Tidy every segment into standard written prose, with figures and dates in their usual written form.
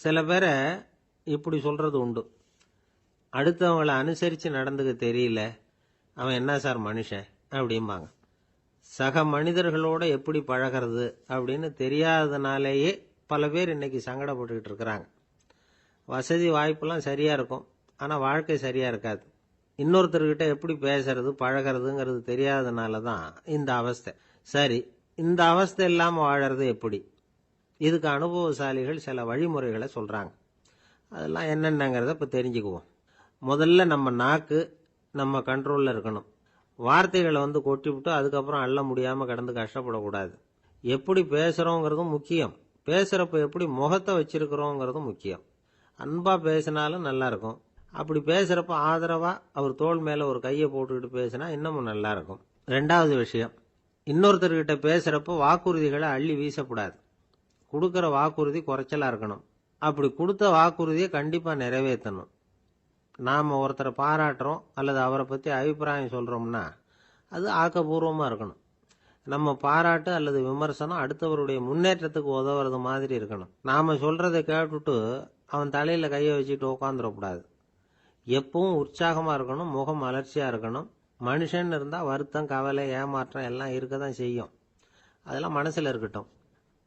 சில பேரை இப்படி சொல்றது உண்டு, அடுத்தவங்களை அனுசரித்து நடந்துக்க தெரியல, அவன் என்ன சார் மனுஷன் அப்படிம்பாங்க. சக மனிதர்களோட எப்படி பழகிறது அப்படின்னு தெரியாததுனாலேயே பல பேர் இன்னைக்கு சங்கடப்பட்டுக்கிட்டு இருக்கிறாங்க. வசதி வாய்ப்பெல்லாம் சரியா இருக்கும், ஆனால் வாழ்க்கை சரியா இருக்காது. இன்னொருத்தர்கிட்ட எப்படி பேசுறது பழகிறதுங்கிறது தெரியாததுனால தான் இந்த அவஸ்தை. சரி, இந்த அவஸ்தை இல்லாமல் வாழறது எப்படி? இதுக்கு அனுபவசாலிகள் சில வழிமுறைகளை சொல்றாங்க. அதெல்லாம் என்னென்னங்கிறத இப்போ தெரிஞ்சுக்குவோம். முதல்ல நம்ம நாக்கு நம்ம கண்ட்ரோலில் இருக்கணும். வார்த்தைகளை கொட்டிவிட்டு அதுக்கப்புறம் அள்ள முடியாமல் கடந்து கஷ்டப்படக்கூடாது. எப்படி பேசுகிறோங்கிறதும் முக்கியம், பேசுகிறப்ப எப்படி முகத்தை வச்சிருக்கிறோங்கிறதும் முக்கியம். அன்பாக பேசினாலும் நல்லா இருக்கும். அப்படி பேசுகிறப்ப ஆதரவாக அவர் தோள் மேலே ஒரு கையை போட்டுக்கிட்டு பேசினா இன்னமும் நல்லா இருக்கும். ரெண்டாவது விஷயம், இன்னொருத்தர்கிட்ட பேசுகிறப்ப வாக்குறுதிகளை அள்ளி வீசக்கூடாது. கொடுக்குற வாக்குறுதி குறைச்சலாக இருக்கணும். அப்படி கொடுத்த வாக்குறுதியை கண்டிப்பாக நிறைவேற்றணும். நாம் ஒருத்தரை பாராட்டுறோம் அல்லது அவரை பற்றி அபிப்பிராயம் சொல்கிறோம்னா அது ஆக்கப்பூர்வமாக இருக்கணும். நம்ம பாராட்டு அல்லது விமர்சனம் அடுத்தவருடைய முன்னேற்றத்துக்கு உதவுறது மாதிரி இருக்கணும். நாம் சொல்கிறத கேட்டுட்டு அவன் தலையில் கையை வச்சுட்டு உட்காந்துடக்கூடாது. எப்பவும் உற்சாகமாக இருக்கணும், முகம் அலர்ச்சியாக இருக்கணும். மனுஷன் இருந்தால் வருத்தம், கவலை, ஏமாற்றம் எல்லாம் இருக்க தான் செய்யும். அதெல்லாம் மனசில் இருக்கட்டும்.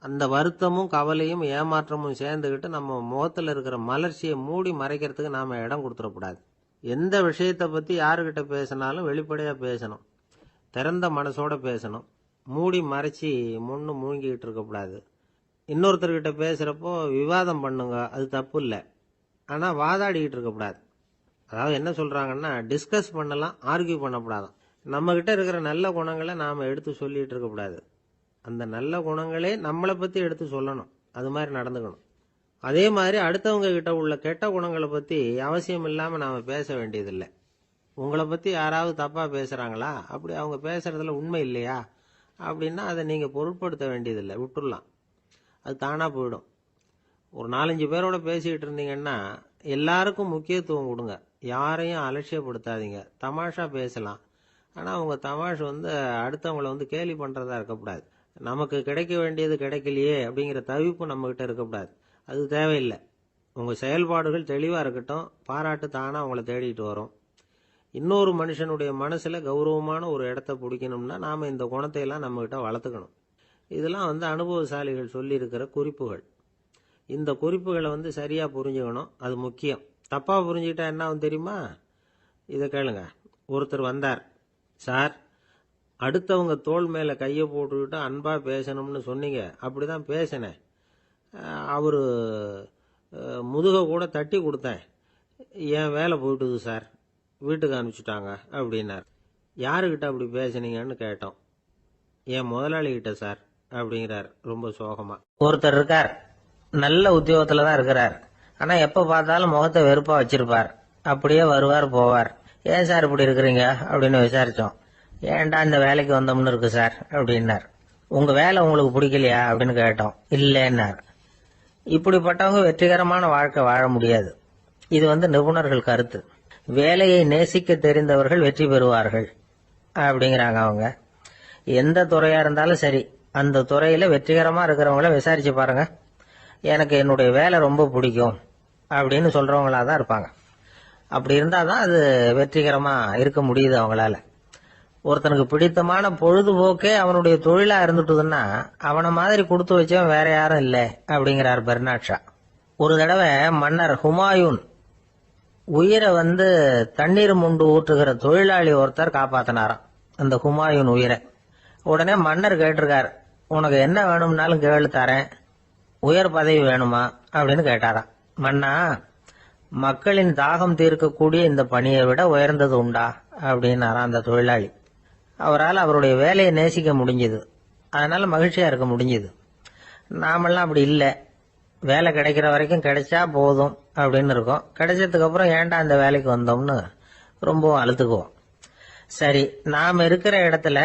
அந்த வருத்தமும் கவலையும் ஏமாற்றமும் சேர்ந்துக்கிட்டு நம்ம முகத்தில் இருக்கிற மலர்ச்சியை மூடி மறைக்கிறதுக்கு நாம் இடம் கொடுத்துடக்கூடாது. எந்த விஷயத்தை பற்றி யாருக்கிட்ட பேசினாலும் வெளிப்படையாக பேசணும், திறந்த மனசோட பேசணும். மூடி மறைச்சி முன்னு மூழ்கிக்கிட்டு இருக்கக்கூடாது. இன்னொருத்தர்கிட்ட பேசுகிறப்போ விவாதம் பண்ணுங்க, அது தப்பு இல்லை. ஆனால் வாதாடிக்கிட்டு இருக்கக்கூடாது. அதாவது என்ன சொல்கிறாங்கன்னா, டிஸ்கஸ் பண்ணலாம், ஆர்கியூ பண்ணக்கூடாது. நம்மக்கிட்ட இருக்கிற நல்ல குணங்களை நாம் எடுத்து சொல்லிகிட்டு இருக்கக்கூடாது. அந்த நல்ல குணங்களே நம்மளை பற்றி எடுத்து சொல்லணும், அது மாதிரி நடந்துக்கணும். அதே மாதிரி அடுத்தவங்க கிட்ட உள்ள கெட்ட குணங்களை பற்றி அவசியம் இல்லாமல் நாம் பேச வேண்டியதில்லை. உங்களை பற்றி யாராவது தப்பாக பேசுகிறாங்களா, அப்படி அவங்க பேசுகிறதுல உண்மை இல்லையா அப்படின்னா அதை நீங்கள் பொருட்படுத்த வேண்டியதில்லை, விட்டுடலாம். அது தானாக போயிடும். ஒரு 4-5 பேரோட பேசிக்கிட்டு இருந்தீங்கன்னா எல்லாருக்கும் முக்கியத்துவம் கொடுங்க, யாரையும் அலட்சியப்படுத்தாதீங்க. தமாஷா பேசலாம், ஆனால் அவங்க தமாஷ் அடுத்தவங்களை கேலி பண்ணுறதா இருக்கக்கூடாது. நமக்கு கிடைக்க வேண்டியது கிடைக்கலையே அப்படிங்கிற தவிப்பு நம்மகிட்ட இருக்கக்கூடாது, அது தேவையில்லை. உங்கள் செயல்பாடுகள் தெளிவாக இருக்கட்டும், பாராட்டு தானாக அவங்கள தேடிட்டு வரும். இன்னொரு மனுஷனுடைய மனசில் கௌரவமான ஒரு இடத்த பிடிக்கணும்னா நாம் இந்த குணத்தையெல்லாம் நம்மகிட்ட வளர்த்துக்கணும். இதெல்லாம் அனுபவசாலிகள் சொல்லியிருக்கிற குறிப்புகள். இந்த குறிப்புகளை சரியாக புரிஞ்சுக்கணும், அது முக்கியம். தப்பாக புரிஞ்சுக்கிட்டா என்ன ஆகும் தெரியுமா? இதை கேளுங்க. ஒருத்தர் வந்தார், சார் அடுத்தவங்க தோள் மேலே கையை போட்டுக்கிட்டு அன்பாக பேசணும்னு சொன்னீங்க, அப்படி தான் பேசினேன். அவர் முதுக கூட தட்டி கொடுத்தேன், என் வேலை போயிட்டுது சார், வீட்டுக்கு அனுப்பிச்சிட்டாங்க அப்படின்னார். யாருக்கிட்ட அப்படி பேசுனீங்கன்னு கேட்டோம். என் முதலாளிகிட்ட சார் அப்படிங்கிறார் ரொம்ப சோகமா. ஒருத்தர் இருக்கார், நல்ல உத்தியோகத்தில் தான் இருக்கிறார், ஆனால் எப்போ பார்த்தாலும் முகத்தை வெறுப்பாக வச்சிருப்பார். அப்படியே வருவார் போவார். ஏன் சார் இப்படி இருக்கிறீங்க அப்படின்னு விசாரித்தோம். ஏன்டா இந்த வேலைக்கு வந்தோம்னு இருக்கு சார் அப்படின்னார். உங்கள் வேலை உங்களுக்கு பிடிக்கலையா அப்படின்னு கேட்டோம். இல்லைன்னார். இப்படிப்பட்டவங்க வெற்றிகரமான வாழ்க்கை வாழ முடியாது. இது நிபுணர்கள் கருத்து. வேலையை நேசிக்க தெரிந்தவர்கள் வெற்றி பெறுவார்கள் அப்படிங்கிறாங்க அவங்க. எந்த துறையாக இருந்தாலும் சரி, அந்த துறையில் வெற்றிகரமாக இருக்கிறவங்கள விசாரிச்சு பாருங்க. எனக்கு என்னுடைய வேலை ரொம்ப பிடிக்கும் அப்படின்னு சொல்கிறவங்களா தான் இருப்பாங்க. அப்படி இருந்தால் தான் அது வெற்றிகரமாக இருக்க முடியுது அவங்களால. ஒருத்தனுக்கு பிடித்தமான பொழுதுபோக்கே அவனுடைய தொழிலா இருந்துட்டுதுன்னா அவனை மாதிரி கொடுத்து வச்சவன் வேற யாரும் இல்லை அப்படிங்கிறார் பெர்னாட் ஷா. ஒரு தடவை மன்னர் ஹுமாயூன் உயிரை தண்ணீர் முண்டு ஊற்றுகிற தொழிலாளி ஒருத்தர் காப்பாத்தினாராம் அந்த ஹுமாயூன் உயிரை. உடனே மன்னர் கேட்டிருக்கார், உனக்கு என்ன வேணும்னாலும் கேளு தரேன், உயர் பதவி வேணுமா அப்படின்னு கேட்டாராம். மன்னா, மக்களின் தாகம் தீர்க்கக்கூடிய இந்த பணியை விட உயர்ந்தது உண்டா அப்படின்னாராம் அந்த தொழிலாளி. அவரால் அவருடைய வேலையை நேசிக்க முடிஞ்சது, அதனால மகிழ்ச்சியா இருக்க முடிஞ்சது. நாமெல்லாம் அப்படி இல்லை, வேலை கிடைக்கிற வரைக்கும் கிடைச்சா போதும் அப்படின்னு இருக்கோம். கிடைச்சதுக்கு அப்புறம் ஏன்டா இந்த வேலைக்கு வந்தோம்னு ரொம்பவும் அழுத்துக்குவோம். சரி, நாம இருக்கிற இடத்துல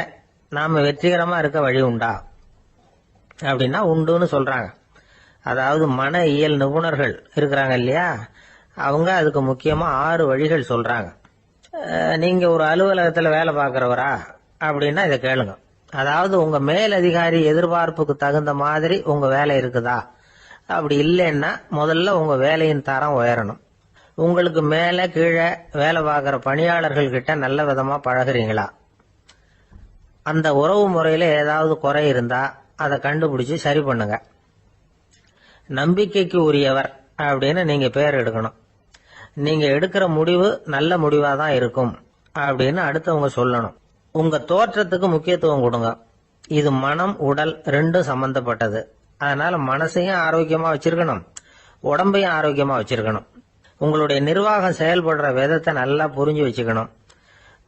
நாம வெற்றிகரமா இருக்க வழி உண்டா அப்படின்னா உண்டுன்னு சொல்றாங்க. அதாவது மன இயல் நிபுணர்கள் இருக்கிறாங்க இல்லையா, அவங்க அதுக்கு முக்கியமா 6 வழிகள் சொல்றாங்க. நீங்க ஒரு அலுவலகத்துல வேலை பார்க்கறவரா அப்படின்னா இதை கேளுங்க. அதாவது உங்க மேல் அதிகாரி எதிர்பார்ப்புக்கு தகுந்த மாதிரி உங்க வேலை இருக்குதா அப்படி இல்லைன்னா முதல்ல உங்க வேலையின் தரம் உயரணும். உங்களுக்கு மேல கீழே வேலை பார்க்குற பணியாளர்கள் கிட்ட நல்ல விதமா பழகுறீங்களா? அந்த உறவு முறையில ஏதாவது குறை இருந்தா அதை கண்டுபிடிச்சு சரி பண்ணுங்க. நம்பிக்கைக்கு உரியவர் அப்படின்னு நீங்க பேர் எடுக்கணும். நீங்க எடுக்கிற முடிவு நல்ல முடிவா தான் இருக்கும் அப்படின்னு அடுத்தவங்க சொல்லணும். உங்க தோற்றத்துக்கு முக்கியத்துவம் கொடுங்க. இது மனம் உடல் ரெண்டும் சம்பந்தப்பட்டது. அதனால மனசையும் ஆரோக்கியமா வச்சிருக்கணும், உடம்பையும் ஆரோக்கியமா வச்சிருக்கணும். உங்களுடைய நிர்வாகம் செயல்படுற விதத்தை நல்லா புரிஞ்சு வச்சுக்கணும்.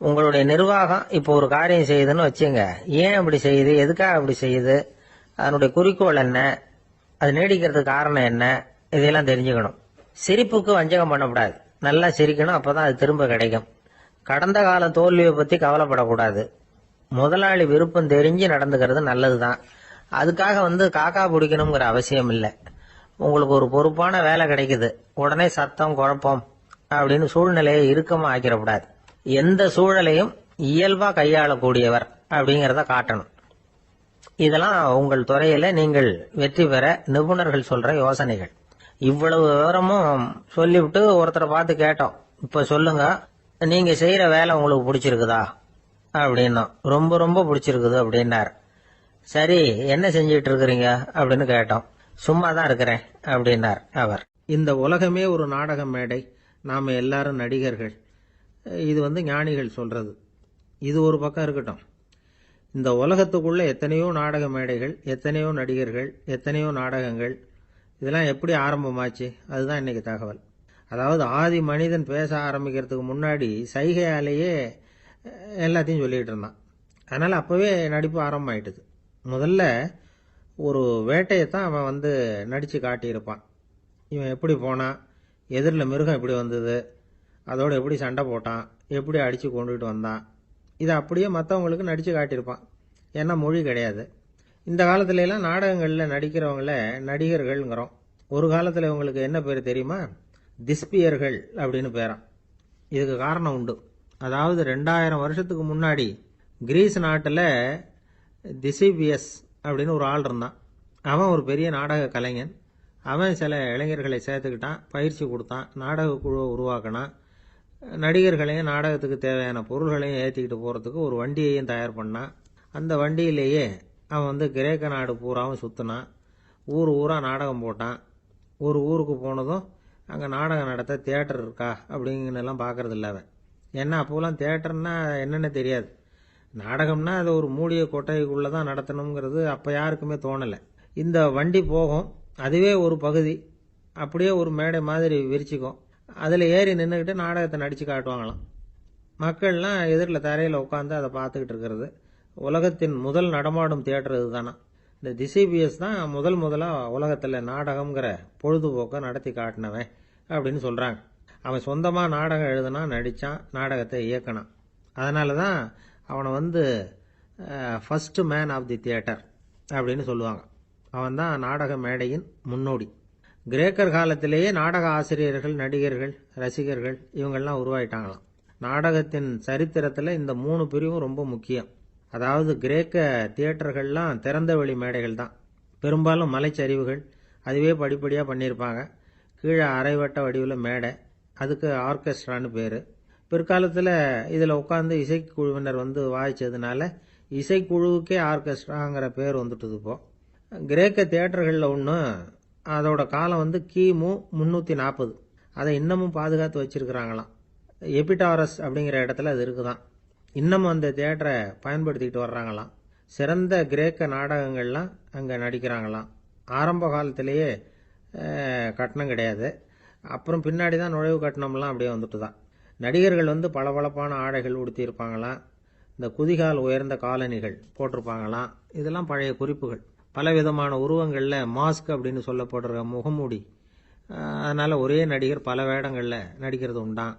உங்களுடைய நிர்வாகம் இப்போ ஒரு காரியம் செய்யுதுன்னு வச்சுங்க, ஏன் அப்படி செய்யுது, எதுக்காக அப்படி செய்யுது, அதனுடைய குறிக்கோள் என்ன, அது நீடிக்கிறதுக்கு காரணம் என்ன, இதெல்லாம் தெரிஞ்சுக்கணும். சிரிப்புக்கு வஞ்சகம் பண்ணக்கூடாது. நல்லா சிரிக்கணும், அப்பதான் அது திரும்ப கிடைக்கும். கடந்த கால தோல்வியை பத்தி கவலைப்படக்கூடாது. முதலாளி விருப்பம் தெரிஞ்சு நடந்துக்கிறது நல்லதுதான். அதுக்காக காக்கா பிடிக்கணுங்கிற அவசியம் இல்லை. உங்களுக்கு ஒரு பொறுப்பான வேலை கிடைக்குது, உடனே சத்தம் குழப்பம் அப்படின்னு சூழ்நிலையை இறுக்கமா ஆக்கிடக்கூடாது. எந்த சூழலையும் இயல்பா கையாளக்கூடியவர் அப்படிங்கறத காட்டணும். இதெல்லாம் உங்கள் துறையில நீங்கள் வெற்றி பெற நிபுணர்கள் சொல்ற யோசனைகள். இவ்வளவு விவரமும் சொல்லிவிட்டு ஒருத்தரை பார்த்து கேட்டோம், இப்ப சொல்லுங்க, நீங்க செய்யற வேலை உங்களுக்கு பிடிச்சிருக்குதா அப்படின்னா. ரொம்ப ரொம்ப பிடிச்சிருக்குது அப்படின்னார். சரி, என்ன செஞ்சிட்டு இருக்கிறீங்க அப்படின்னு கேட்டோம். சும்மா தான் இருக்கிறேன் அப்படின்னார் அவர். இந்த உலகமே ஒரு நாடக மேடை, நாம எல்லாரும் நடிகர்கள். இது ஞானிகள் சொல்றது. இது ஒரு பக்கம் இருக்கட்டும். இந்த உலகத்துக்குள்ள எத்தனையோ நாடக மேடைகள், எத்தனையோ நடிகர்கள், எத்தனையோ நாடகங்கள், இதெல்லாம் எப்படி ஆரம்பமாச்சு, அதுதான் இன்னைக்கு தகவல். அதாவது ஆதி மனிதன் பேச ஆரம்பிக்கிறதுக்கு முன்னாடி சைகையாலேயே எல்லாத்தையும் சொல்லிட்டு இருந்தான். அதனால அப்பவே நடிப்பு ஆரம்பமாயிட்டுது. முதல்ல ஒரு வேட்டையத்தான் அவன் நடிச்சு காட்டியிருப்பான். இவன் எப்படி போனான், எதிரில் மிருகம் எப்படி வந்தது, அதோட எப்படி சண்டை போட்டான், எப்படி அடிச்சு கொண்டுகிட்டு வந்தான், இதை அப்படியே மற்றவங்களுக்கு நடிச்சு காட்டியிருப்பான். ஏன்னா மொழி கிடையாது. இந்த காலத்துல எல்லாம் நாடகங்களில் நடிக்கிறவங்கள நடிகர்கள்ங்கிறோம். ஒரு காலத்தில் இவங்களுக்கு என்ன பேர் தெரியுமா? திஸ்பியர்கள் அப்படின்னு பேராம். இதுக்கு காரணம் உண்டு. அதாவது 2000 வருஷத்துக்கு முன்னாடி கிரீஸ் நாட்டில் திசிபியஸ் அப்படின்னு ஒரு ஆள் இருந்தான். அவன் ஒரு பெரிய நாடக கலைஞன். அவன் சில இளைஞர்களை சேர்த்துக்கிட்டான், பயிற்சி கொடுத்தான், நாடக குழுவை உருவாக்கினான். நடிகர்களையும் நாடகத்துக்கு தேவையான பொருள்களையும் ஏற்றிக்கிட்டு போகிறதுக்கு ஒரு வண்டியையும் தயார் பண்ணான். அந்த வண்டியிலேயே அவன் கிரேக்க நாடு பூராவும் சுற்றினான். ஊர் ஊராக நாடகம் போட்டான். ஒரு ஊருக்கு போனதும் அங்கே நாடகம் நடத்த தியேட்டர் இருக்கா அப்படிங்கன்னெல்லாம் பார்க்கறது இல்லை அவன். ஏன்னா அப்போலாம் தியேட்டர்னா என்னென்ன தெரியாது. நாடகம்னா அது ஒரு மூடிய கொட்டைக்குள்ளே தான் நடத்தணுங்கிறது அப்போ யாருக்குமே தோணலை. இந்த வண்டி போகும், அதுவே ஒரு பகுதி, அப்படியே ஒரு மேடை மாதிரி விரிச்சிக்கும். அதில் ஏறி நின்றுக்கிட்டு நாடகத்தை நடித்து காட்டுவாங்களாம். மக்கள்லாம் எதிரில் தரையில் உட்காந்து அதை பார்த்துக்கிட்டு இருக்கிறது. உலகத்தின் முதல் நடமாடும் தியேட்டர் இதுதானா. இந்த திசிபியஸ் தான் முதலாக உலகத்தில் நாடகம்ங்கிற பொழுதுபோக்கை நடத்தி காட்டினவன் அப்படின்னு சொல்கிறாங்க. அவன் சொந்தமாக நாடகம் எழுதுனா, நடித்தான், நாடகத்தை இயக்கினான். அதனால தான் அவனை first man of the theatre அப்படின்னு சொல்லுவாங்க. அவன் தான் நாடக மேடையின் முன்னோடி. கிரேக்கர் காலத்திலேயே நாடக ஆசிரியர்கள், நடிகர்கள், ரசிகர்கள் இவங்கெல்லாம் உருவாயிட்டாங்களாம். நாடகத்தின் சரித்திரத்தில் இந்த 3 பிரிவும் ரொம்ப முக்கியம். அதாவது கிரேக்க தியேட்டர்கள்லாம் திறந்த வெளி மேடைகள் தான். பெரும்பாலும் மலைச்சரிவுகள், அதுவே படிப்படியாக பண்ணியிருப்பாங்க. கீழே அரைவட்ட வடிவில் மேடை, அதுக்கு ஆர்கெஸ்ட்ரான்னு பேர். பிற்காலத்தில் இதில் உட்காந்து இசைக்குழுவினர் வாய்ச்சதுனால இசைக்குழுவுக்கே ஆர்கெஸ்ட்ராங்கிற பேர் வந்துட்டுது. இப்போ கிரேக்க தியேட்டர்களில் ஒன்று, அதோட காலம் கிமு 340. அதை இன்னமும் பாதுகாத்து வச்சிருக்கிறாங்களாம். எபிடாரஸ் அப்படிங்கிற இடத்துல அது இருக்குதான். இன்னமும் அந்த தியேட்டரை பயன்படுத்திக்கிட்டு வர்றாங்களாம். சிறந்த கிரேக்க நாடகங்கள்லாம் அங்கே நடிக்கிறாங்களாம். ஆரம்ப காலத்திலேயே கட்டணம் கிடையாது. அப்புறம் பின்னாடி தான் நுழைவு கட்டணம்லாம் அப்படியே வந்துட்டு தான். நடிகர்கள் பளபளப்பான ஆடைகள் உடுத்தியிருப்பாங்களாம். இந்த குதிகால் உயர்ந்த காலணிகள் போட்டிருப்பாங்களாம். இதெல்லாம் பழைய குறிப்புகள். பலவிதமான உருவங்களில் மாஸ்க் அப்படின்னு சொல்லப்படுற முகமூடி. அதனால் ஒரே நடிகர் பல வேடங்களில் நடிக்கிறது உண்டான்.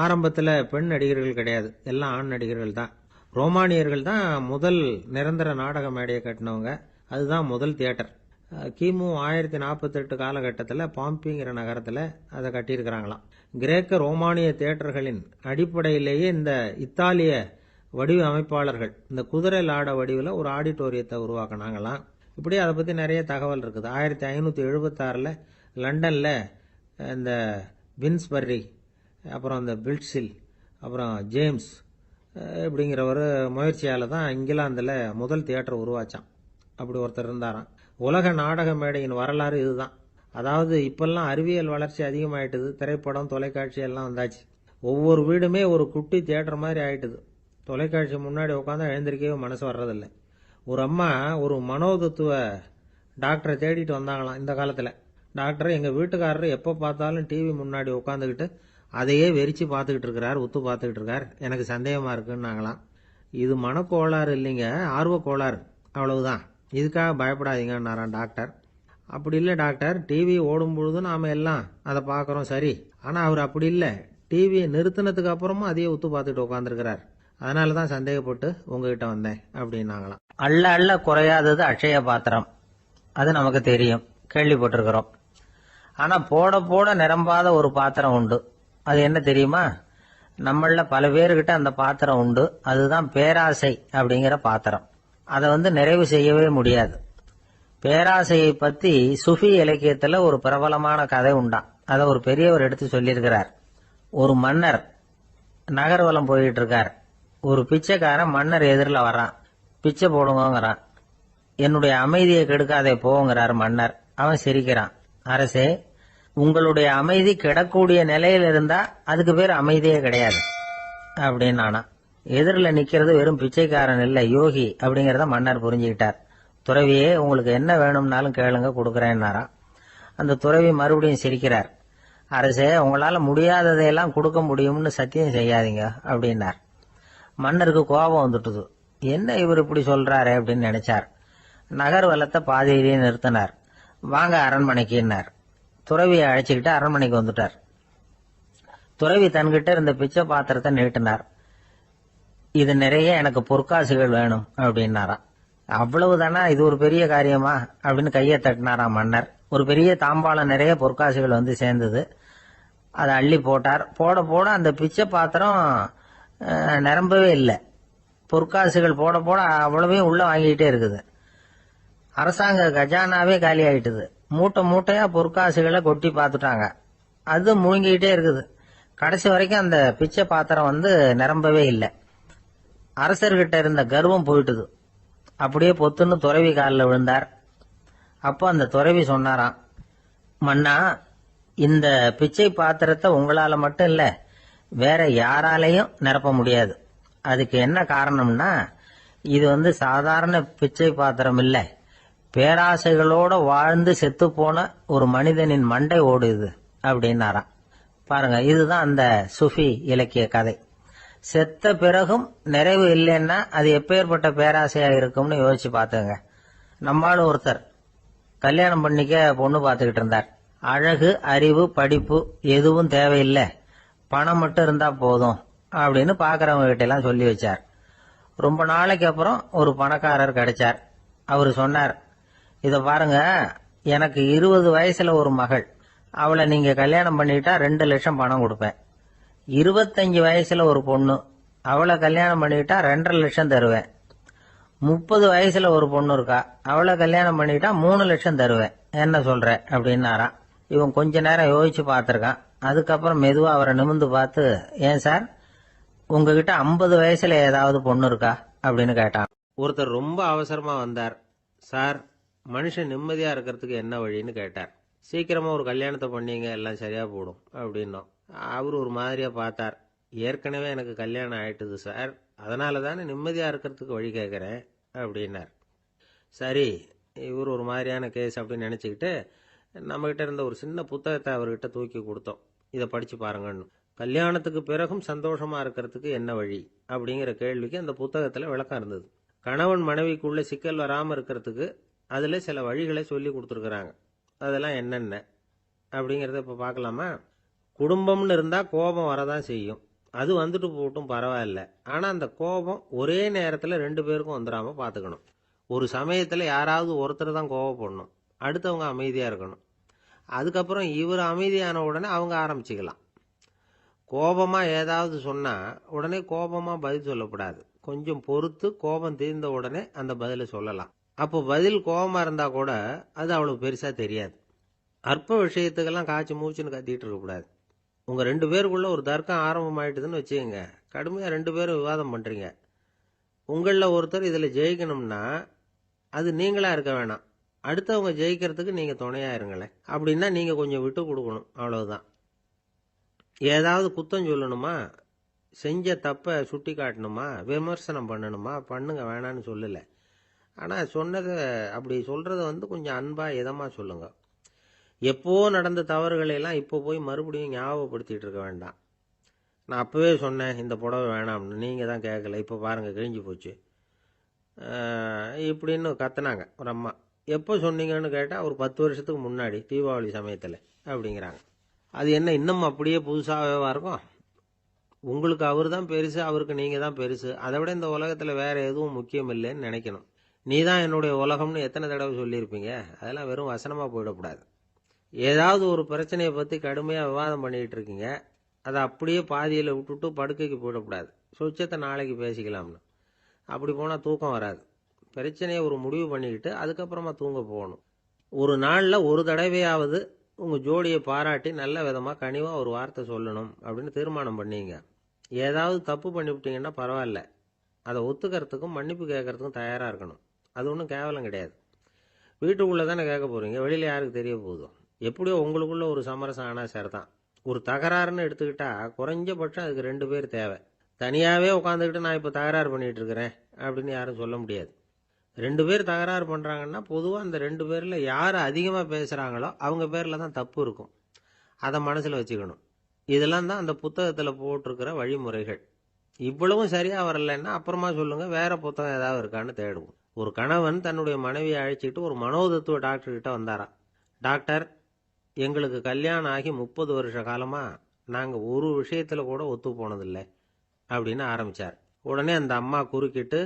ஆரம்பத்தில் பெண் நடிகர்கள் கிடையாது, எல்லாம் ஆண் நடிகர்கள் தான். ரோமானியர்கள் தான் முதல் நிரந்தர நாடக மேடையை கட்டினவங்க. அதுதான் முதல் தியேட்டர். கிமு 1048 காலகட்டத்தில் பாம்பிங்கிற நகரத்தில் அதை கட்டியிருக்கிறாங்களாம். கிரேக்க ரோமானிய தியேட்டர்களின் அடிப்படையிலேயே இந்த இத்தாலிய வடிவ அமைப்பாளர்கள் இந்த குதிரை லாட வடிவில் ஒரு ஆடிட்டோரியத்தை உருவாக்கினாங்களாம். இப்படி அதை பற்றி நிறைய தகவல் இருக்குது. 1576 லண்டனில் இந்த வின்ஸ்பர்ரி, அப்புறம் இந்த பில்ட்ஸில், அப்புறம் ஜேம்ஸ் இப்படிங்கிற ஒரு முயற்சியால் தான் இங்கிலாந்தில் முதல் தியேட்டர் உருவாச்சான். அப்படி ஒருத்தர் இருந்தாராம். உலக நாடக மேடையின் வரலாறு இதுதான். அதாவது இப்பெல்லாம் அறிவியல் வளர்ச்சி அதிகமாயிட்டுது, திரைப்படம் தொலைக்காட்சி எல்லாம் வந்தாச்சு. ஒவ்வொரு வீடுமே ஒரு குட்டி தியேட்டர் மாதிரி ஆயிட்டுது. தொலைக்காட்சி முன்னாடி உட்காந்தா எழுந்திருக்கவே மனசு வர்றதில்லை. ஒரு அம்மா ஒரு மனோதத்துவ டாக்டரை தேடிட்டு வந்தாங்களாம் இந்த காலத்தில். டாக்டர், எங்கள் வீட்டுக்காரர் எப்போ பார்த்தாலும் டிவி முன்னாடி உட்காந்துக்கிட்டு அதையே வெறிச்சு பார்த்துக்கிட்டு இருக்கிறார், உத்து பார்த்துக்கிட்டு இருக்கார், எனக்கு சந்தேகமாக இருக்குன்னாங்களாம். இது மனக்கோளாறு இல்லைங்க, ஆர்வ கோளாறு, அவ்வளவுதான், இதுக்காக பயப்படாதீங்கன்னாரான் டாக்டர். அப்படி இல்லை டாக்டர், டிவி ஓடும் பொழுது நாம் எல்லாம் அதை பார்க்குறோம் சரி, ஆனால் அவர் அப்படி இல்லை, டிவியை நிறுத்தினதுக்கு அப்புறமும் அதையே உத்து பார்த்துட்டு உட்காந்துருக்கிறார், அதனால தான் சந்தேகப்பட்டு உங்ககிட்ட வந்தேன் அப்படின்னாங்களாம். அள்ள அள்ள குறையாதது அட்சய பாத்திரம், அது நமக்கு தெரியும், கேள்விப்பட்டிருக்கிறோம். ஆனால் போட போட நிரம்பாத ஒரு பாத்திரம் உண்டு. அது என்ன தெரியுமா? நம்மள பல பேர்கிட்ட அந்த பாத்திரம் உண்டு. அதுதான் பேராசை அப்படிங்கிற பாத்திரம். அதை நிறைவு செய்யவே முடியாது. பேராசையை பற்றி சுஃபி இலக்கியத்தில் ஒரு பிரபலமான கதை உண்டாம். அதை ஒரு பெரியவர் எடுத்து சொல்லியிருக்கிறார். ஒரு மன்னர் நகர்வலம் போயிட்டு இருக்கார். ஒரு பிச்சைக்காரன் மன்னர் எதிரில் வர்றான். பிச்சை போடுங்கிறான். என்னுடைய அமைதியை கெடுக்காதே போங்கிறார் மன்னர். அவன் சிரிக்கிறான். அரசே, உங்களுடைய அமைதி கெடக்கூடிய நிலையில் இருந்தா அதுக்கு பேர் அமைதியே கிடையாது அப்படின்னு. எதிரில் நிக்கிறது வெறும் பிச்சைக்காரன் இல்லை, யோகி அப்படிங்கிறத மன்னர் புரிஞ்சுக்கிட்டார். துறவியே, உங்களுக்கு என்ன வேணும்னாலும் கேளுங்க, கொடுக்குறேன்னாராம். அந்த துறவி மறுபடியும் சிரிக்கிறார். அரசே, உங்களால முடியாததையெல்லாம் கொடுக்க முடியும்னு சத்தியம் செய்யாதீங்க அப்படின்னார். மன்னருக்கு கோபம் வந்துட்டுது. என்ன இவர் இப்படி சொல்றாரு அப்படின்னு நினைச்சார். நகர்வலத்தை பாதியிலேயே நிறுத்தினார். வாங்க அரண்மனைக்குன்னார். துறவியை அழைச்சிக்கிட்டு அரண்மனைக்கு வந்துட்டார். துறவி தன்கிட்ட இருந்த பிச்சை பாத்திரத்தை நீட்டினார். இது நிறைய எனக்கு பொற்காசுகள் வேணும் அப்படின்னாராம். அவ்வளவுதானா, இது ஒரு பெரிய காரியமா அப்படின்னு கையை தட்டினாராம் மன்னர். ஒரு பெரிய தாம்பாளம் நிறைய பொற்காசுகள் சேர்ந்தது. அதை அள்ளி போட்டார். போட போட அந்த பிச்சை பாத்திரம் நிரம்பவே இல்லை. பொற்காசுகள் போட போட அவ்வளவையும் உள்ள வாங்கிக்கிட்டே இருக்குது. அரசாங்க கஜானாவே காலி ஆயிட்டுது. மூட்டை மூட்டையா பொற்காசுகளை கொட்டி பார்த்துட்டாங்க. அது முழுங்கிக்கிட்டே இருக்குது. கடைசி வரைக்கும் அந்த பிச்சை பாத்திரம் நிரம்பவே இல்லை. அரசர்கிட்ட இருந்த கர்வம் போயிட்டுது. அப்படியே பொத்துன்னு துறவி காலில் விழுந்தார். அப்போ அந்த துறவி சொன்னாராம், மன்னா, இந்த பிச்சை பாத்திரத்தை உங்களால மட்டும் இல்ல, வேற யாராலையும் நிரப்ப முடியாது. அதுக்கு என்ன காரணம்னா, இது சாதாரண பிச்சை பாத்திரம் இல்லை, பேராசைகளோட வாழ்ந்து செத்து போன ஒரு மனிதனின் மண்டை ஓடுது அப்படின்னாராம். பாருங்க, இதுதான் அந்த சுஃபி இலக்கிய கதை. செத்த பிறகும் நிறைவு இல்லைன்னா அது எப்பேற்பட்ட பேராசையா இருக்கும்னு யோசிச்சு பார்த்துங்க. நம்மால ஒருத்தர் கல்யாணம் பண்ணிக்க பொண்ணு பார்த்துக்கிட்டு இருந்தார். அழகு, அறிவு, படிப்பு எதுவும் தேவையில்லை, பணம் மட்டும் இருந்தா போதும் அப்படின்னு பாக்குறவங்க கிட்ட எல்லாம் சொல்லி வச்சார். ரொம்ப நாளைக்கு அப்புறம் ஒரு பணக்காரர் கிடைச்சார். அவரு சொன்னார், இத பாருங்க, எனக்கு 20 வயசுல ஒரு மகள், அவளை நீங்க கல்யாணம் பண்ணிட்டா 2 லட்சம் பணம் கொடுப்பேன். 25 வயசுல ஒரு பொண்ணு, அவளை கல்யாணம் பண்ணிட்டா 2.5 லட்சம் தருவேன். 30 வயசுல ஒரு பொண்ணு இருக்கா, அவளை கல்யாணம் பண்ணிட்டா 3 லட்சம் தருவேன். என்ன சொல்ற அப்படின்னாராம். இவன் கொஞ்ச நேரம் யோசிச்சு பார்த்திருக்கான். அதுக்கப்புறம் மெதுவா அவரை நிமிர்ந்து பார்த்து, ஏன் சார், உங்ககிட்ட 50 வயசுல ஏதாவது பொண்ணு இருக்கா அப்படின்னு கேட்டான். ஒருத்தர் ரொம்ப அவசரமா வந்தார். சார், மனுஷன் நிம்மதியா இருக்கிறதுக்கு என்ன வழின்னு கேட்டார். சீக்கிரமா ஒரு கல்யாணத்தை பண்ணீங்க, எல்லாம் சரியா போடும் அப்படின்னோம். அவர் ஒரு மாதிரியா பார்த்தார். ஏற்கனவே எனக்கு கல்யாணம் ஆயிட்டுது சார், அதனால தானே நிம்மதியா இருக்கிறதுக்கு வழி கேட்கறேன் அப்படின்னார். சரி, இவர் ஒரு மாதிரியான கேஸ் அப்படின்னு நினைச்சுக்கிட்டு நம்மகிட்ட இருந்த ஒரு சின்ன புத்தகத்தை அவர்கிட்ட தூக்கி கொடுத்தோம். இதை படிச்சு பாருங்கன்னு. கல்யாணத்துக்கு பிறகும் சந்தோஷமா இருக்கிறதுக்கு என்ன வழி அப்படிங்கிற கேள்விக்கு அந்த புத்தகத்துல விளக்கம் இருந்தது. கணவன் மனைவிக்குள்ள சிக்கல் வராம இருக்கிறதுக்கு அதுல சில வழிகளை சொல்லி கொடுத்துருக்குறாங்க. அதெல்லாம் என்னென்ன அப்படிங்கிறத இப்ப பார்க்கலாமா? குடும்பம்னு இருந்தா கோபம் வரதான் செய்யும். அது வந்துட்டு போட்டும் பரவாயில்ல. ஆனா அந்த கோபம் ஒரே நேரத்துல 2 பேருக்கும் வந்துடாம பாத்துக்கணும். ஒரு சமயத்துல யாராவது ஒருத்தர் தான் கோபப்படணும், அடுத்தவங்க அமைதியா இருக்கணும். அதுக்கப்புறம் இவர் அமைதியான உடனே அவங்க ஆரம்பிச்சுக்கலாம். கோபமா ஏதாவது சொன்னா உடனே கோபமா பதில் சொல்லக்கூடாது. கொஞ்சம் பொறுத்து கோபம் தீர்ந்த உடனே அந்த பதிலை சொல்லலாம். அப்போ பதில் கோபமா இருந்தா கூட அது அவ்வளவு பெருசா தெரியாது. அற்ப விஷயத்துக்கெல்லாம் காய்ச்சி மூச்சுன்னு கத்திட்டு இருக்கக்கூடாது. உங்க 2 பேருக்குள்ள ஒரு தர்க்கம் ஆரம்பமாயிட்டுதுன்னு வச்சுக்கோங்க, கடுமையா 2 பேரும் விவாதம் பண்றீங்க. உங்களில் ஒருத்தர் இதுல ஜெயிக்கணும்னா அது நீங்களா இருக்க வேணாம், அடுத்தவங்க ஜெயிக்கிறதுக்கு நீங்க துணையா இருங்களேன். அப்படின்னா நீங்க கொஞ்சம் விட்டு கொடுக்கணும், அவ்வளவுதான். ஏதாவது குத்தம் சொல்லணுமா, செஞ்ச தப்பை சுட்டி காட்டணுமா, விமர்சனம் பண்ணணுமா, பண்ணுங்க, வேணான்னு சொல்லல. ஆனா சொன்னதை அப்படி சொல்றத கொஞ்சம் அன்பா இதமா சொல்லுங்க. எப்போ நடந்த தவறுகளை எல்லாம் இப்போ போய் மறுபடியும் ஞாபகப்படுத்திட்டு இருக்க வேண்டாம். நான் அப்பவே சொன்னேன் இந்த புடவை வேணாம்னு, நீங்க தான் கேட்கல, இப்போ பாருங்க கிழிஞ்சு போச்சு இப்படின்னு கத்துனாங்க ஒரு அம்மா. எப்போ சொன்னீங்கன்னு கேட்டால் ஒரு 10 வருஷத்துக்கு முன்னாடி தீபாவளி சமயத்தில் அப்படிங்கிறாங்க. அது என்ன இன்னும் அப்படியே புதுசாகவே இருக்கும்? உங்களுக்கு அவர் தான் பெருசு, அவருக்கு நீங்கள் தான் பெருசு. அதை விட இந்த உலகத்தில் வேற எதுவும் முக்கியம் இல்லைன்னு நினைக்கணும். நீ தான் என்னுடைய உலகம்னு எத்தனை தடவை சொல்லியிருப்பீங்க? அதெல்லாம் வெறும் வசனமாக போயிடக்கூடாது. ஏதாவது ஒரு பிரச்சனையை பற்றி கடுமையாக விவாதம் பண்ணிக்கிட்டு இருக்கீங்க, அதை அப்படியே பாதியில் விட்டுட்டு படுக்கைக்கு போயிடக்கூடாது. சொச்சத்தை நாளைக்கு பேசிக்கலாம்னு. அப்படி போனால் தூக்கம் வராது. பிரச்சனையை ஒரு முடிவு பண்ணிக்கிட்டு அதுக்கப்புறமா தூங்க போகணும். ஒரு நாளில் ஒரு தடவையாவது உங்கள் ஜோடியை பாராட்டி நல்ல விதமாக கனிவாக ஒரு வார்த்தை சொல்லணும் அப்படின்னு தீர்மானம் பண்ணீங்க. ஏதாவது தப்பு பண்ணிவிட்டீங்கன்னா பரவாயில்ல, அதை ஒத்துக்கிறதுக்கும் மன்னிப்பு கேட்கறதுக்கும் தயாராக இருக்கணும். அது ஒன்றும் கேவலம் கிடையாது. வீட்டுக்குள்ளே தானே கேட்க போகிறீங்க, வெளியில் யாருக்கு தெரிய போகுதோ? எப்படியோ உங்களுக்குள்ள ஒரு சமரசம் ஆனால் சரிதான். ஒரு தகராறுன்னு எடுத்துக்கிட்டா குறைஞ்சபட்சம் அதுக்கு 2 பேர் தேவை. தனியாகவே உட்காந்துக்கிட்டு நான் இப்போ தகராறு பண்ணிகிட்டு இருக்கிறேன் அப்படின்னு யாரும் சொல்ல முடியாது. 2 பேர் தகராறு பண்ணுறாங்கன்னா பொதுவாக அந்த 2 பேரில் யார் அதிகமாக பேசுகிறாங்களோ அவங்க பேரில் தான் தப்பு இருக்கும். அதை மனசில் வச்சுக்கணும். இதெல்லாம் தான் அந்த புத்தகத்தில் போட்டிருக்கிற வழிமுறைகள். இவ்வளவும் சரியாக வரலைன்னா அப்புறமா சொல்லுங்கள், வேற புத்தகம் ஏதாவது இருக்கான்னு தேடுவோம். ஒரு கணவன் தன்னுடைய மனைவியை அழைச்சிட்டு ஒரு மனோதத்துவ டாக்டர்கிட்ட வந்தாராம். டாக்டர், எங்களுக்கு கல்யாணம் ஆகி 30 வருஷ காலமாக நாங்கள் ஒரு விஷயத்தில் கூட ஒத்து போனதில்லை அப்படின்னு ஆரம்பித்தார். உடனே அந்த அம்மா குறுக்கிட்டு,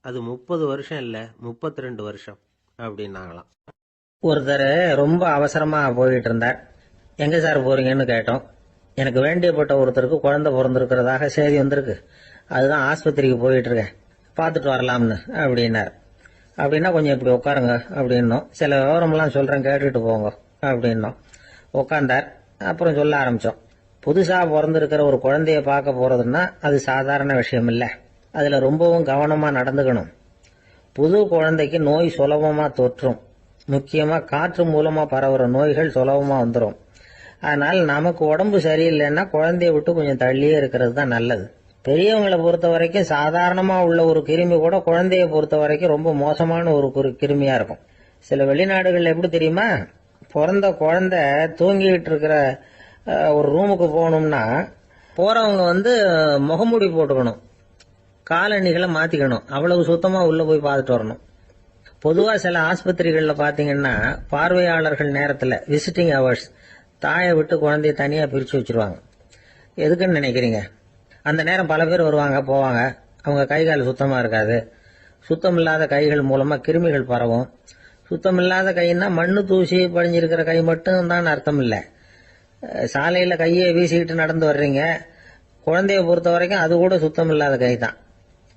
அது 30 வருஷம் இல்லை 32 வருஷம் அப்படின்னாங்களாம். ஒருத்தர் ரொம்ப அவசரமாக போயிட்டு இருந்தார். எங்கே சார் போகிறீங்கன்னு கேட்டோம். எனக்கு வேண்டியப்பட்ட ஒருத்தருக்கு குழந்தை பிறந்திருக்கிறதாக செய்தி வந்திருக்கு, அதுதான் ஆஸ்பத்திரிக்கு போயிட்டு இருக்கேன், பார்த்துட்டு வரலாம்னு அப்படின்னார். அப்படின்னா கொஞ்சம் இப்படி உட்காருங்க அப்படின்னோம். சில விவரம்லாம் சொல்கிறேன் கேட்டுட்டு போங்க அப்படின்னோம். உட்காந்தார். அப்புறம் சொல்ல ஆரம்பித்தோம். புதுசாக பிறந்திருக்கிற ஒரு குழந்தைய பார்க்க போகிறதுன்னா அது சாதாரண விஷயம் இல்லை, அதில் ரொம்பவும் கவனமாக நடந்துக்கணும். புது குழந்தைக்கு நோய் சுலபமாக தொற்றும். முக்கியமாக காற்று மூலமாக பரவுற நோய்கள் சுலபமாக வந்துடும். அதனால் நமக்கு உடம்பு சரியில்லைன்னா குழந்தைய விட்டு கொஞ்சம் தள்ளியே இருக்கிறது தான் நல்லது. பெரியவங்களை பொறுத்த வரைக்கும் சாதாரணமாக உள்ள ஒரு கிருமி கூட குழந்தைய பொறுத்த வரைக்கும் ரொம்ப மோசமான ஒரு கிருமியாக இருக்கும். சில வெளிநாடுகள் எப்படி தெரியுமா, பிறந்த குழந்தை தூங்கிட்டு இருக்கிற ஒரு ரூமுக்கு போகணும்னா போகிறவங்க முகமூடி போட்டுக்கணும், காலணிகளை மாற்றிக்கணும், அவ்வளவு சுத்தமாக உள்ளே போய் பார்த்துட்டு வரணும். பொதுவாக சில ஆஸ்பத்திரிகளில் பார்த்தீங்கன்னா பார்வையாளர்கள் நேரத்தில் விசிட்டிங் ஹவர்ஸ் தாயை விட்டு குழந்தைய தனியாக பிரித்து வச்சுருவாங்க. எதுக்குன்னு நினைக்கிறீங்க? அந்த நேரம் பல பேர் வருவாங்க போவாங்க, அவங்க கை கால் சுத்தமாக இருக்காது. சுத்தம் இல்லாத கைகள் மூலமாக கிருமிகள் பரவும். சுத்தம் இல்லாத கைன்னா மண்ணு தூசி படிஞ்சிருக்கிற கை மட்டும் தான் அர்த்தம் இல்லை. சாலையில் கையை வீசிக்கிட்டு நடந்து வர்றீங்க, குழந்தைய பொறுத்த வரைக்கும் அது கூட சுத்தம் இல்லாத கை தான்.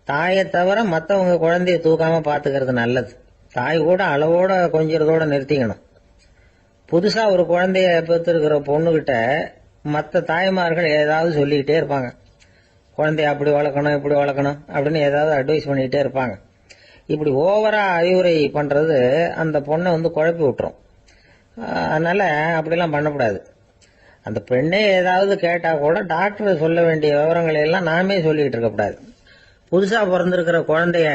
தாயை தவிர மற்றவங்க குழந்தைய தூக்காமல் பார்த்துக்கிறது நல்லது. தாய் கூட அளவோட கொஞ்சிறதோட நிறுத்திக்கணும். புதுசாக ஒரு குழந்தைய பெற்றிருக்கிற பொண்ணுகிட்ட மற்ற தாய்மார்கள் ஏதாவது சொல்லிக்கிட்டே இருப்பாங்க. குழந்தைய அப்படி வளர்க்கணும் இப்படி வளர்க்கணும் அப்படின்னு ஏதாவது அட்வைஸ் பண்ணிக்கிட்டே இருப்பாங்க. இப்படி ஓவரா அறிவுரை பண்ணுறது அந்த பொண்ணை குழப்பி விட்டுரும். அதனால் அப்படிலாம் பண்ணக்கூடாது. அந்த பெண்ணே ஏதாவது கேட்டால் கூட டாக்டர் சொல்ல வேண்டிய விவரங்களை எல்லாம் நாமே சொல்லிக்கிட்டு இருக்கக்கூடாது. புதுசாக பிறந்திருக்கிற குழந்தைய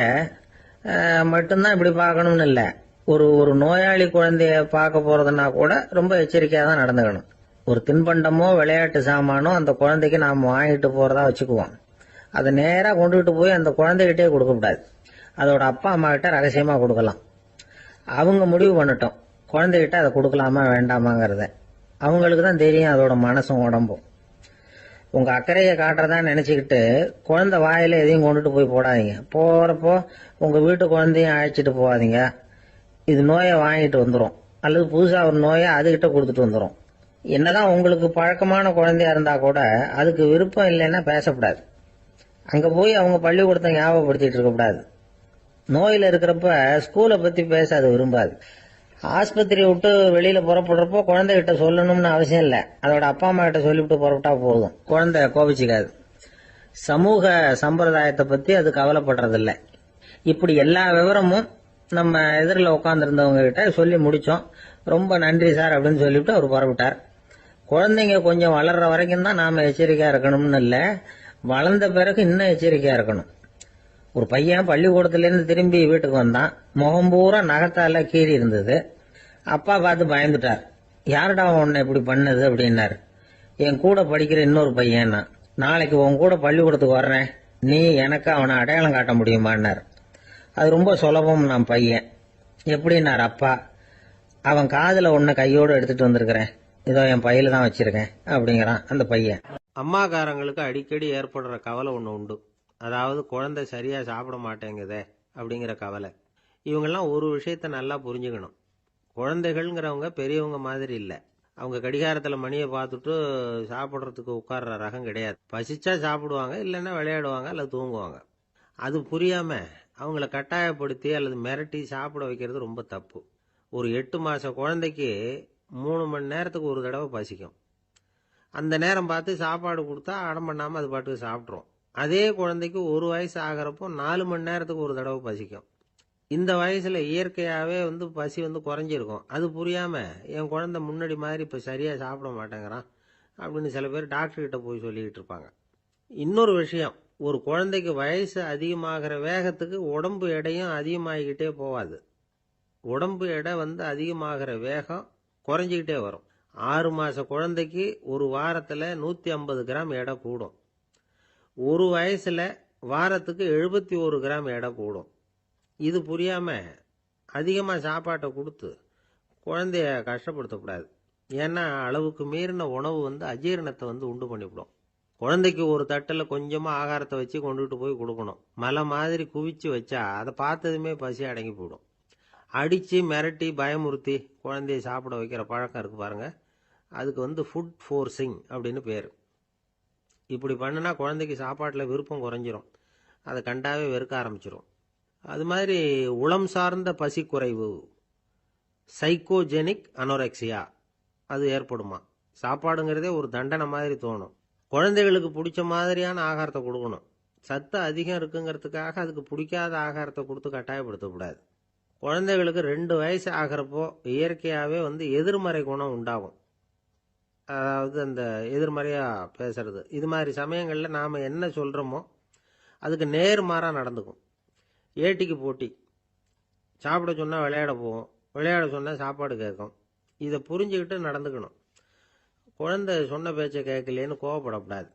மட்டும்தான் இப்படி பார்க்கணும்னு இல்லை. ஒரு நோயாளி குழந்தைய பார்க்க போகிறதுனா கூட ரொம்ப எச்சரிக்கையாக தான் நடந்துக்கணும். ஒரு தின்பண்டமோ விளையாட்டு சாமானோ அந்த குழந்தைக்கு நாம் வாங்கிட்டு போகிறதா வச்சுக்குவோம். அதை நேராக கொண்டுகிட்டு போய் அந்த குழந்தைகிட்டே கொடுக்கக்கூடாது. அதோட அப்பா அம்மா கிட்ட ரகசியமாக கொடுக்கலாம். அவங்க முடிவு பண்ணட்டும் குழந்தைகிட்ட அதை கொடுக்கலாமா வேண்டாமாங்கிறத. அவங்களுக்கு தான் தெரியும் அதோட மனசும் உடம்பும். உங்கள் அக்கறையை காட்டுறதா நினச்சிக்கிட்டு குழந்தை வாயில் எதையும் கொண்டுட்டு போய் போடாதீங்க. போகிறப்போ உங்கள் வீட்டு குழந்தையும் அழைச்சிட்டு போகாதீங்க. இது நோயை வாங்கிட்டு வந்துடும், அல்லது புதுசாக ஒரு நோயை அதுகிட்ட கொடுத்துட்டு வந்துடும். என்னதான் உங்களுக்கு பழக்கமான குழந்தையா இருந்தால் கூட அதுக்கு விருப்பம் இல்லைன்னா பேசக்கூடாது. அங்கே போய் அவங்க பள்ளிக்கூடத்தை ஞாபகப்படுத்திட்டு இருக்கக்கூடாது. நோயில இருக்கிறப்ப ஸ்கூலை பத்தி பேச அது விரும்பாது. ஆஸ்பத்திரியை விட்டு வெளியில புறப்படுறப்போ குழந்தைகிட்ட சொல்லணும்னு அவசியம் இல்லை. அதோட அப்பா அம்மா கிட்ட சொல்லிவிட்டு புறப்பட்டா போதும். குழந்தை கோபிச்சுக்காது. சமூக சம்பிரதாயத்தை பத்தி அது கவலைப்படுறதில்ல. இப்படி எல்லா விவரமும் நம்ம எதிரில் உட்காந்துருந்தவங்க கிட்ட சொல்லி முடிச்சோம். ரொம்ப நன்றி சார் அப்படின்னு சொல்லிவிட்டு அவர் புறப்பட்டார். குழந்தைங்க கொஞ்சம் வளர்ற வரைக்கும் தான் நாம எச்சரிக்கையா இருக்கணும்னு இல்லை, வளர்ந்த பிறகு இன்னும் எச்சரிக்கையா இருக்கணும். ஒரு பையன் பள்ளிக்கூடத்திலேருந்து திரும்பி வீட்டுக்கு வந்தான். முகம் பூரா நகத்தால கீறி இருந்தது. அப்பா பார்த்து பயந்துட்டார். யாருடா உன்னை இப்படி பண்ணது அப்படின்னாரு. என் கூட படிக்கிற இன்னொரு பையன். நாளைக்கு உன் கூட பள்ளிக்கூடத்துக்கு வர்றேன், நீ எனக்கு அவனை அடையாளம் காட்ட முடியுமான்னார். அது ரொம்ப சுலபம் நான் பையன். எப்படின்னார் அப்பா. அவன் காதுல ஒன்ன கையோடு எடுத்துட்டு வந்திருக்கிறேன், இதோ என் பையில தான் வச்சிருக்கேன் அப்படிங்கிறான் அந்த பையன். அம்மாக்காரங்களுக்கு அடிக்கடி ஏற்படுற கவலை ஒன்று உண்டு. அதாவது குழந்தை சரியா சாப்பிட மாட்டேங்குதே அப்படிங்கிற கவலை. இவங்கெல்லாம் ஒரு விஷயத்த நல்லா புரிஞ்சுக்கணும். குழந்தைகள்ங்கிறவங்க பெரியவங்க மாதிரி இல்லை. அவங்க கடிகாரத்தில் மணியை பார்த்துட்டு சாப்பிட்றதுக்கு உட்கார்ற ரகம் கிடையாது. பசிச்சா சாப்பிடுவாங்க, இல்லைன்னா விளையாடுவாங்க அல்லது தூங்குவாங்க. அது புரியாம அவங்கள கட்டாயப்படுத்தி அல்லது மிரட்டி சாப்பிட வைக்கிறது ரொம்ப தப்பு. ஒரு 8 மாச குழந்தைக்கு 3 மணி நேரத்துக்கு ஒரு தடவை பசிக்கும். அந்த நேரம் பார்த்து சாப்பாடு கொடுத்தா அடம் பண்ணாமல் அது பாட்டுக்கு சாப்பிட்றோம். அதே குழந்தைக்கு 1 வயசு ஆகிறப்போ 4 மணி நேரத்துக்கு ஒரு தடவை பசிக்கும். இந்த வயசுல இயற்கையாகவே பசி குறைஞ்சிருக்கும். அது புரியாம என் குழந்தை முன்னாடி மாதிரி இப்போ சரியா சாப்பிட மாட்டேங்கிறான் அப்படின்னு சில பேர் டாக்டர்கிட்ட போய் சொல்லிக்கிட்டு இருப்பாங்க. இன்னொரு விஷயம், ஒரு குழந்தைக்கு வயசு அதிகமாகிற வேகத்துக்கு உடம்பு எடையும் அதிகமாகிக்கிட்டே போவாது. உடம்பு எடை அதிகமாகிற வேகம் குறைஞ்சிக்கிட்டே வரும். 6 மாச குழந்தைக்கு ஒரு வாரத்தில் 150 கிராம் எடை கூடும். ஒரு வயசுல வாரத்துக்கு 71 கிராம் எடை கூடும். இது புரியாம அதிகமாக சாப்பாட்டை கொடுத்து குழந்தைய கஷ்டப்படுத்தக்கூடாது. ஏன்னா அளவுக்கு மீறின உணவு அஜீரணத்தை உண்டு பண்ணிவிடும். குழந்தைக்கு ஒரு தட்டில் கொஞ்சமாக ஆகாரத்தை வச்சு கொண்டுகிட்டு போய் கொடுக்கணும். மலை மாதிரி குவிச்சு வச்சா அதை பார்த்ததுமே பசி அடங்கி போயிடும். அடித்து மிரட்டி பயமுறுத்தி குழந்தைய சாப்பிட வைக்கிற பழக்கம் இருக்கு பாருங்க, அதுக்கு ஃபுட் ஃபோர்ஸிங் அப்படின்னு பேர். இப்படி பண்ணினா குழந்தைக்கு சாப்பாட்டில் விருப்பம் குறைஞ்சிரும், அதை கண்டாவே வெறுக்க ஆரம்பிச்சிடும். அது மாதிரி உளம் சார்ந்த பசி குறைவு, சைக்கோஜெனிக் அனோரெக்சியா, அது ஏற்படுமா. சாப்பாடுங்கிறதே ஒரு தண்டனை மாதிரி தோணும். குழந்தைகளுக்கு பிடிச்ச மாதிரியான ஆகாரத்தை கொடுக்கணும். சத்து அதிகம் இருக்குங்கிறதுக்காக அதுக்கு பிடிக்காத ஆகாரத்தை கொடுத்து கட்டாயப்படுத்தக்கூடாது. குழந்தைகளுக்கு 2 வயசு ஆகிறப்போ இயற்கையாகவே எதிர்மறை குணம் உண்டாகும். அதாவது அந்த எதிர்மறையாக பேசுறது. இது மாதிரி சமயங்களில் நாம் என்ன சொல்கிறோமோ அதுக்கு நேர்மாறாக நடந்துக்கும். ஏட்டிக்கு போட்டி. சாப்பிட சொன்னால் விளையாட போவோம், விளையாட சொன்னால் சாப்பாடு கேட்கும். இதை புரிஞ்சுக்கிட்டு நடந்துக்கணும். குழந்தை சொன்ன பேச்சை கேட்கலேன்னு கோவப்படக்கூடாது.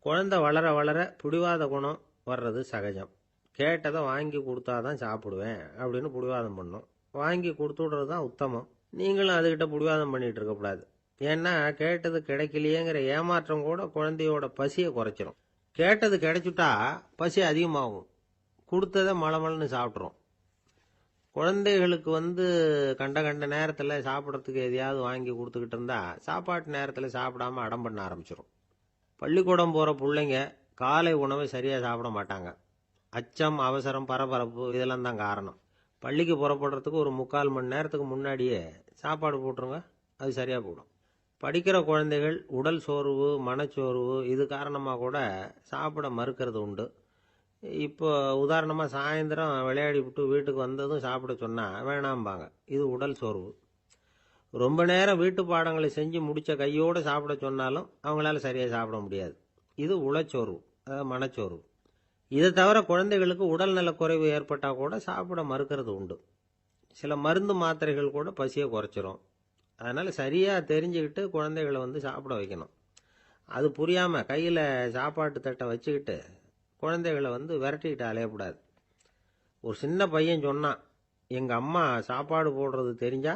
குழந்தை வளர வளர பிடிவாத குணம் வர்றது சகஜம். கேட்டதை வாங்கி கொடுத்தாதான் சாப்பிடுவேன் அப்படின்னு பிடிவாதம் பண்ணும். வாங்கி கொடுத்து விடுறது தான் உத்தமம். நீங்களும் அதுகிட்ட பிடிவாதம் பண்ணிட்டு இருக்கக்கூடாது. ஏன்னா கேட்டது கிடைக்கலையேங்கிற ஏமாற்றம் கூட குழந்தையோட பசியை குறைச்சிரும். கேட்டது கிடைச்சுட்டா பசி அதிகமாகும், கொடுத்ததை மலமலன்னு சாப்பிட்றோம். குழந்தைகளுக்கு கண்ட கண்ட நேரத்தில் சாப்பிட்றதுக்கு எதையாவது வாங்கி கொடுத்துக்கிட்டு இருந்தா சாப்பாட்டு நேரத்தில் சாப்பிடாம அடம் பண்ண ஆரம்பிச்சிடும். பள்ளிக்கூடம் போகிற பிள்ளைங்க காலை உணவை சரியாக சாப்பிட மாட்டாங்க. அச்சம், அவசரம், பரபரப்பு இதெல்லாம் தான் காரணம். பள்ளிக்கு புறப்படுறதுக்கு ஒரு 3/4 மணி நேரத்துக்கு முன்னாடியே சாப்பாடு போட்டுருங்க, அது சரியாக போடும். படிக்கிற குழந்தைகள் உடல் சோர்வு, மனச்சோர்வு இது காரணமாக கூட சாப்பிட மறுக்கிறது உண்டு. இப்போ உதாரணமாக சாயந்தரம் விளையாடி விட்டு வீட்டுக்கு வந்ததும் சாப்பிட சொன்னால் வேணாம்பாங்க. இது உடல் சோர்வு. ரொம்ப நேரம் வீட்டு பாடங்களை செஞ்சு முடித்த கையோடு சாப்பிட சொன்னாலும் அவங்களால சரியாக சாப்பிட முடியாது. இது உளச்சோர்வு, அதாவது மனச்சோர்வு. இதை தவிர குழந்தைகளுக்கு உடல் நலக்குறைவு ஏற்பட்டால் கூட சாப்பிட மறுக்கிறது உண்டு. சில மருந்து மாத்திரைகள் கூட பசியை குறைச்சிரும். அதனால் சரியாக தெரிஞ்சுக்கிட்டு குழந்தைகளை சாப்பிட வைக்கணும். அது புரியாமல் கையில் சாப்பாட்டு தட்டை வச்சுக்கிட்டு குழந்தைகளை விரட்டிக்கிட்டு அலையக்கூடாது. ஒரு சின்ன பையன் சொன்னான், எங்கள் அம்மா சாப்பாடு போடுறது தெரிஞ்சா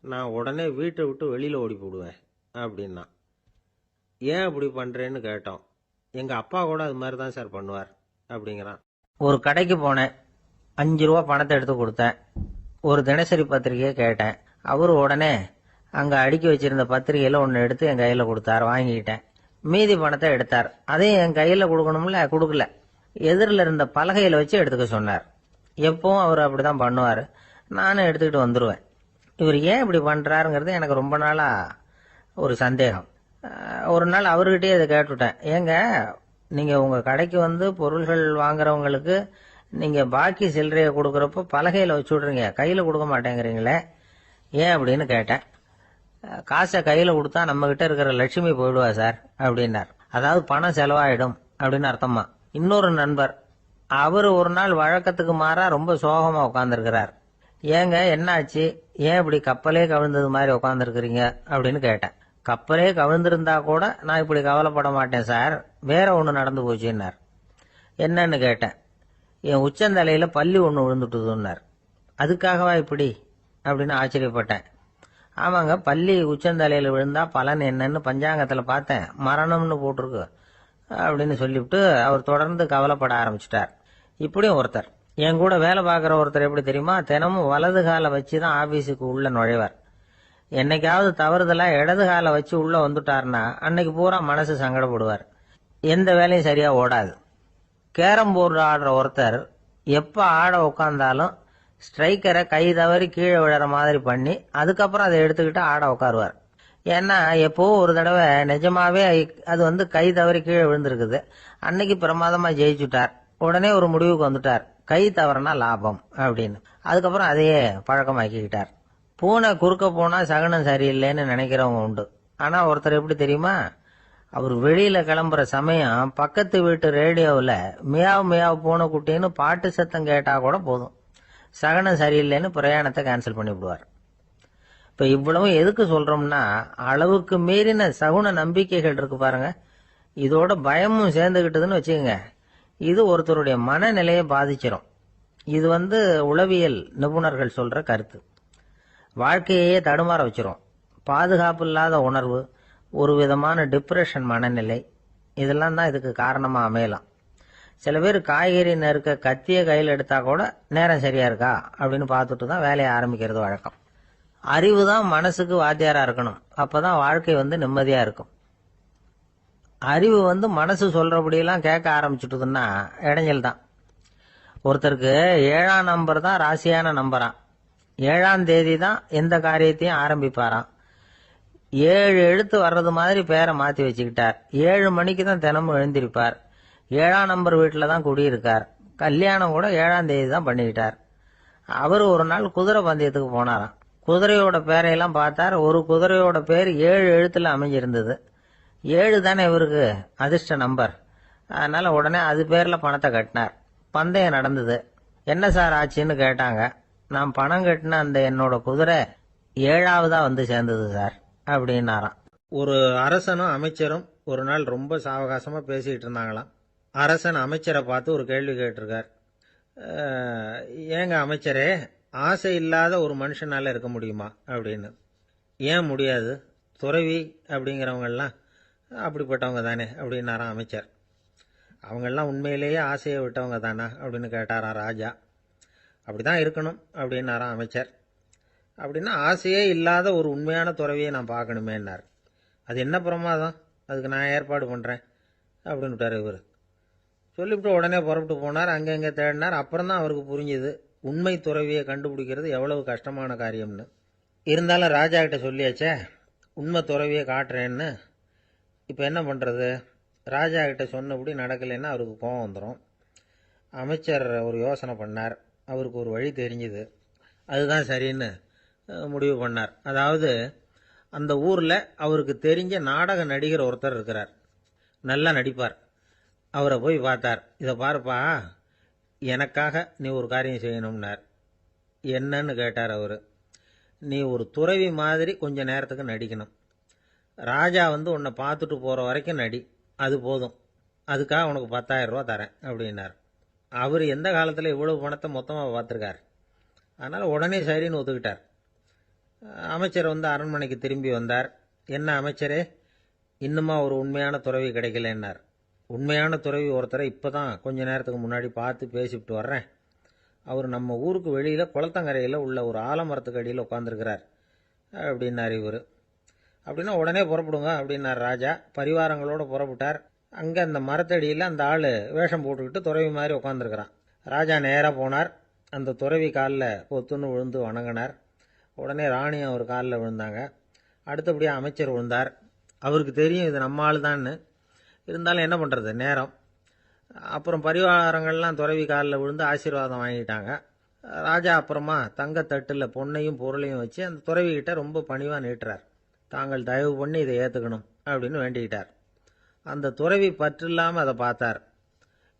நான் உடனே வீட்டை விட்டு வெளியில் ஓடி போடுவேன் அப்படின்னா. ஏன் இப்படி பண்ணுறேன்னு கேட்டோம். எங்கள் அப்பா கூட அது மாதிரி தான் சார் பண்ணுவார் அப்படிங்கிறான். ஒரு கடைக்கு போனேன், 5 ரூபா பணத்தை எடுத்து கொடுத்தேன். ஒரு தினசரி பத்திரிகையை கேட்டேன். அவரு உடனே அங்கே அடுக்கி வச்சிருந்த பத்திரிகையில் ஒன்று எடுத்து என் கையில் கொடுத்தார், வாங்கிக்கிட்டேன். மீதி பணத்தை எடுத்தார், அதையும் என் கையில் கொடுக்கணும்ல, கொடுக்கல. எதிரில் இருந்த பலகையில் வச்சு எடுத்துக்க சொன்னார். எப்பவும் அவர் அப்படி தான் பண்ணுவார். நானும் எடுத்துக்கிட்டு வந்துடுவேன். இவர் ஏன் இப்படி பண்ணுறாருங்கிறது எனக்கு ரொம்ப நாளாக ஒரு சந்தேகம். ஒரு நாள் அவர்கிட்டயே இதை கேட்டுவிட்டேன். ஏங்க, நீங்கள் உங்கள் கடைக்கு வந்து பொருள்கள் வாங்குறவங்களுக்கு நீங்கள் பாக்கி சில்லறையை கொடுக்குறப்போ பலகையில் வச்சு விட்றீங்க, கையில் கொடுக்க மாட்டேங்கிறீங்களே, ஏன் அப்படின்னு கேட்டேன். காசை கையில் கொடுத்தா நம்மகிட்ட இருக்கிற லட்சுமி போயிடுவா சார் அப்படின்னார். அதாவது பணம் செலவாயிடும் அப்படின்னு அர்த்தமா. இன்னொரு நண்பர், அவர் ஒரு நாள் வழக்கத்துக்கு மாறா ரொம்ப சோகமா உட்காந்துருக்கிறார். ஏங்க என்னாச்சு, ஏன் இப்படி கப்பலே கவிழ்ந்தது மாதிரி உட்காந்துருக்கிறீங்க அப்படின்னு கேட்டேன். கப்பலே கவிழ்ந்திருந்தா கூட நான் இப்படி கவலைப்பட மாட்டேன் சார், வேற ஒன்று நடந்து போச்சுன்னார். என்னன்னு கேட்டேன். என் உச்சந்தலையில பள்ளி ஒன்று விழுந்துட்டுதுன்னார். அதுக்காகவா இப்படி அப்படின்னு ஆச்சரியப்பட்டேன். ஆமாங்க, பள்ளி உச்சந்தலையில் விழுந்தா பலன் என்னன்னு பஞ்சாங்கத்தில் பார்த்தேன், மரணம்னு போட்டிருக்கு அப்படின்னு சொல்லிவிட்டு அவர் தொடர்ந்து கவலைப்பட ஆரம்பிச்சிட்டார். இப்படியும் ஒருத்தர், என் கூட வேலை பார்க்குற ஒருத்தர் எப்படி தெரியுமா, தினமும் வலது காலை வச்சு தான் ஆபீஸுக்கு உள்ள நுழைவார். என்னைக்காவது தவறுதலா இடது காலை வச்சு உள்ள வந்துட்டார்னா அன்னைக்கு பூரா மனசு சங்கடப்படுவார், எந்த வேலையும் சரியா ஓடாது. கேரம் போர்டு ஆடுற ஒருத்தர் எப்ப ஆட உட்காந்தாலும் ஸ்ட்ரைக்கரை கை தவறி கீழே விழற மாதிரி பண்ணி அதுக்கப்புறம் அதை எடுத்துக்கிட்டு ஆட உட்காருவார். ஏன்னா எப்போ ஒரு தடவை நிஜமாவே அது வந்து கை தவறி கீழே விழுந்திருக்குது, அன்னைக்கு பிரமாதமா ஜெயிச்சுட்டார். உடனே ஒரு முடிவுக்கு வந்துட்டார், கை தவறுனா லாபம் அப்படின்னு. அதுக்கப்புறம் அதையே பழக்கமாக்கிக்கிட்டார். பூனை குறுக்க போனா சகனம் சரியில்லைன்னு நினைக்கிறவங்க உண்டு. ஆனா ஒருத்தர் எப்படி தெரியுமா, அவர் வெளியில கிளம்புற சமயம் பக்கத்து வீட்டு ரேடியோவில் மியாவ் மியாவ் பூனை குட்டின்னு பாட்டு சத்தம் கேட்டா கூட போதும், சகனம் சரியில்லைன்னு பிரயாணத்தை கேன்சல் பண்ணி விடுவார். இப்ப இவ்வளவு எதுக்கு சொல்றோம்னா, அளவுக்கு மீறின சகுன நம்பிக்கைகள் இருக்கு பாருங்க, இதோட பயமும் சேர்ந்துகிட்டதுன்னு வச்சுக்கோங்க, இது ஒருத்தருடைய மனநிலையை பாதிச்சிடும். இது வந்து உளவியல் நிபுணர்கள் சொல்ற கருத்து. வாழ்க்கையே தடுமாற வச்சிரும். பாதுகாப்பு இல்லாத உணர்வு, ஒரு விதமான டிப்ரெஷன் மனநிலை, இதெல்லாம் தான் இதுக்கு காரணமா அமையலாம். சில பேர் காய்கறி நறுக்க கத்திய கையில் எடுத்தா கூட நேரம் சரியா இருக்கா அப்படின்னு பார்த்துட்டு தான் வேலையை ஆரம்பிக்கிறது வழக்கம். அறிவு தான் மனசுக்கு வாத்தியாரா இருக்கணும், அப்பதான் வாழ்க்கை வந்து நிம்மதியா இருக்கும். அறிவு வந்து மனசு சொல்றபடியெல்லாம் கேட்க ஆரம்பிச்சுட்டுதுன்னா இடைஞ்சல் தான். ஒருத்தருக்கு 7ஆம் நம்பர் தான் ராசியான நம்பராம். 7ஆம் தேதி தான் எந்த காரியத்தையும் ஆரம்பிப்பாராம். 7 எழுத்து வர்றது மாதிரி பேரை மாத்தி வச்சுக்கிட்டார். 7 மணிக்கு தான் தினமும் எழுந்திருப்பார். 7ஆம் நம்பர் வீட்டில் தான் குடியிருக்கார். கல்யாணம் கூட 7ஆம் தேதி தான் பண்ணிக்கிட்டார். அவர் ஒரு நாள் குதிரை பந்தயத்துக்கு போனாராம். குதிரையோட பேரையெல்லாம் பார்த்தார். ஒரு குதிரையோட பேர் 7 எழுத்துல அமைஞ்சிருந்தது. 7 தானே இவருக்கு அதிர்ஷ்ட நம்பர். அதனால உடனே அது பேர்ல பணத்தை கட்டினார். பந்தயம் நடந்தது. என்ன சார் ஆச்சுன்னு கேட்டாங்க. நான் பணம் கட்டின அந்த என்னோட குதிரை 7ஆவதா வந்து சேர்ந்தது சார் அப்படின்னாராம். ஒரு அரசனும் அமைச்சரும் ஒரு நாள் ரொம்ப சாவகாசமா பேசிட்டு இருந்தாங்களாம். அரசன் அமைச்சரை பார்த்து ஒரு கேள்வி கேட்டிருக்கார். ஏங்க அமைச்சரே, ஆசை இல்லாத ஒரு மனுஷனால இருக்க முடியுமா அப்படின்னு. ஏன் முடியாது, துறவி அப்படிங்கிறவங்கெல்லாம் அப்படிப்பட்டவங்க தானே அப்படின்னாராம் அமைச்சர். அவங்கெல்லாம் உண்மையிலேயே ஆசையை விட்டவங்க தானா அப்படின்னு கேட்டாராம் ராஜா. அப்படிதான் இருக்கணும் அப்படின்னாராம் அமைச்சர். அப்படின்னா ஆசையே இல்லாத ஒரு உண்மையான துறவியை நான் பார்க்கணுமேன்னார். அது என்ன பிரமாதம், அதுக்கு நான் ஏற்பாடு பண்ணுறேன் அப்படின்னு விட்டார் இவர். சொல்லிவிட்டு உடனே புறப்பட்டு போனார். அங்கங்கே தேடினார். அப்புறம் தான் அவருக்கு புரிஞ்சுது உண்மை துறவியை கண்டுபிடிக்கிறது எவ்வளவு கஷ்டமான காரியம்னு. இருந்தாலும் ராஜா கிட்ட சொல்லியாச்சே உண்மை துறவியை காட்டுறேன்னு. இப்போ என்ன பண்ணுறது, ராஜா கிட்ட சொன்னபடி நடக்கலைன்னா அவருக்கு கோபம் வந்துடும். அமைச்சர் ஒரு யோசனை பண்ணார். அவருக்கு ஒரு வழி தெரிஞ்சுது. அதுதான் சரின்னு முடிவு பண்ணார். அதாவது அந்த ஊரில் அவருக்கு தெரிஞ்ச நாடக நடிகர் ஒருத்தர் இருக்கிறார், நல்லா நடிப்பார். அவரை போய் பார்த்தார். இதை பாருப்பா, எனக்காக நீ ஒரு காரியம் செய்யணும்னார். என்னன்னு கேட்டார் அவர். நீ ஒரு துறவி மாதிரி கொஞ்ச நேரத்துக்கு நடிக்கணும். ராஜா வந்து உன்னை பார்த்துட்டு போகிற வரைக்கும் நடி, அது போதும். அதுக்காக உனக்கு 10,000 ரூபா தரேன் அப்படின்னார். அவர் எந்த காலத்தில் இவ்வளவு பணத்தை மொத்தமாக பார்த்துருக்கார். அதனால் உடனே சரின்னு ஒத்துக்கிட்டார். அமைச்சர் வந்து அரண்மனைக்கு திரும்பி வந்தார். என்ன அமைச்சரே, இன்னுமா ஒரு உண்மையான துறவி கிடைக்கலன்னார். உண்மையான துறவி ஒருத்தரை இப்போ தான் கொஞ்ச நேரத்துக்கு முன்னாடி பார்த்து பேசிவிட்டு வர்றேன். அவர் நம்ம ஊருக்கு வெளியில் குளத்தங்கரையில் உள்ள ஒரு ஆலமரத்துக்கு அடியில் உட்காந்துருக்கிறார் அப்படின்னார் இவர். அப்படின்னா உடனே புறப்படுங்க அப்படின்னார் ராஜா. பரிவாரங்களோடு புறப்பட்டார். அங்கே அந்த மரத்தடியில் அந்த ஆள் வேஷம் போட்டுக்கிட்டு துறவி மாதிரி உட்காந்துருக்கிறான். ராஜா நேராக போனார். அந்த துறவி காலில் பொத்துன்னு விழுந்து வணங்கினார். உடனே ராணியும் அவர் காலில் விழுந்தாங்க. அடுத்தபடியாக அமைச்சர் விழுந்தார். அவருக்கு தெரியும் இது நம்ம ஆள் தான்னு. இருந்தாலும் என்ன பண்ணுறது, நேரம். அப்புறம் பரிவாரங்கள்லாம் துறவி காலில் விழுந்து ஆசீர்வாதம் வாங்கிட்டாங்க. ராஜா அப்புறமா தங்கத்தட்டில் பொன்னையும் பொருளையும் வச்சு அந்த துறவிகிட்ட ரொம்ப பணிவாக நீட்டுறார். தாங்கள் தயவு பண்ணி இதை ஏற்றுக்கணும் அப்படின்னு வேண்டிக்கிட்டார். அந்த துறவி பற்றில்லாமல் அதை பார்த்தார்.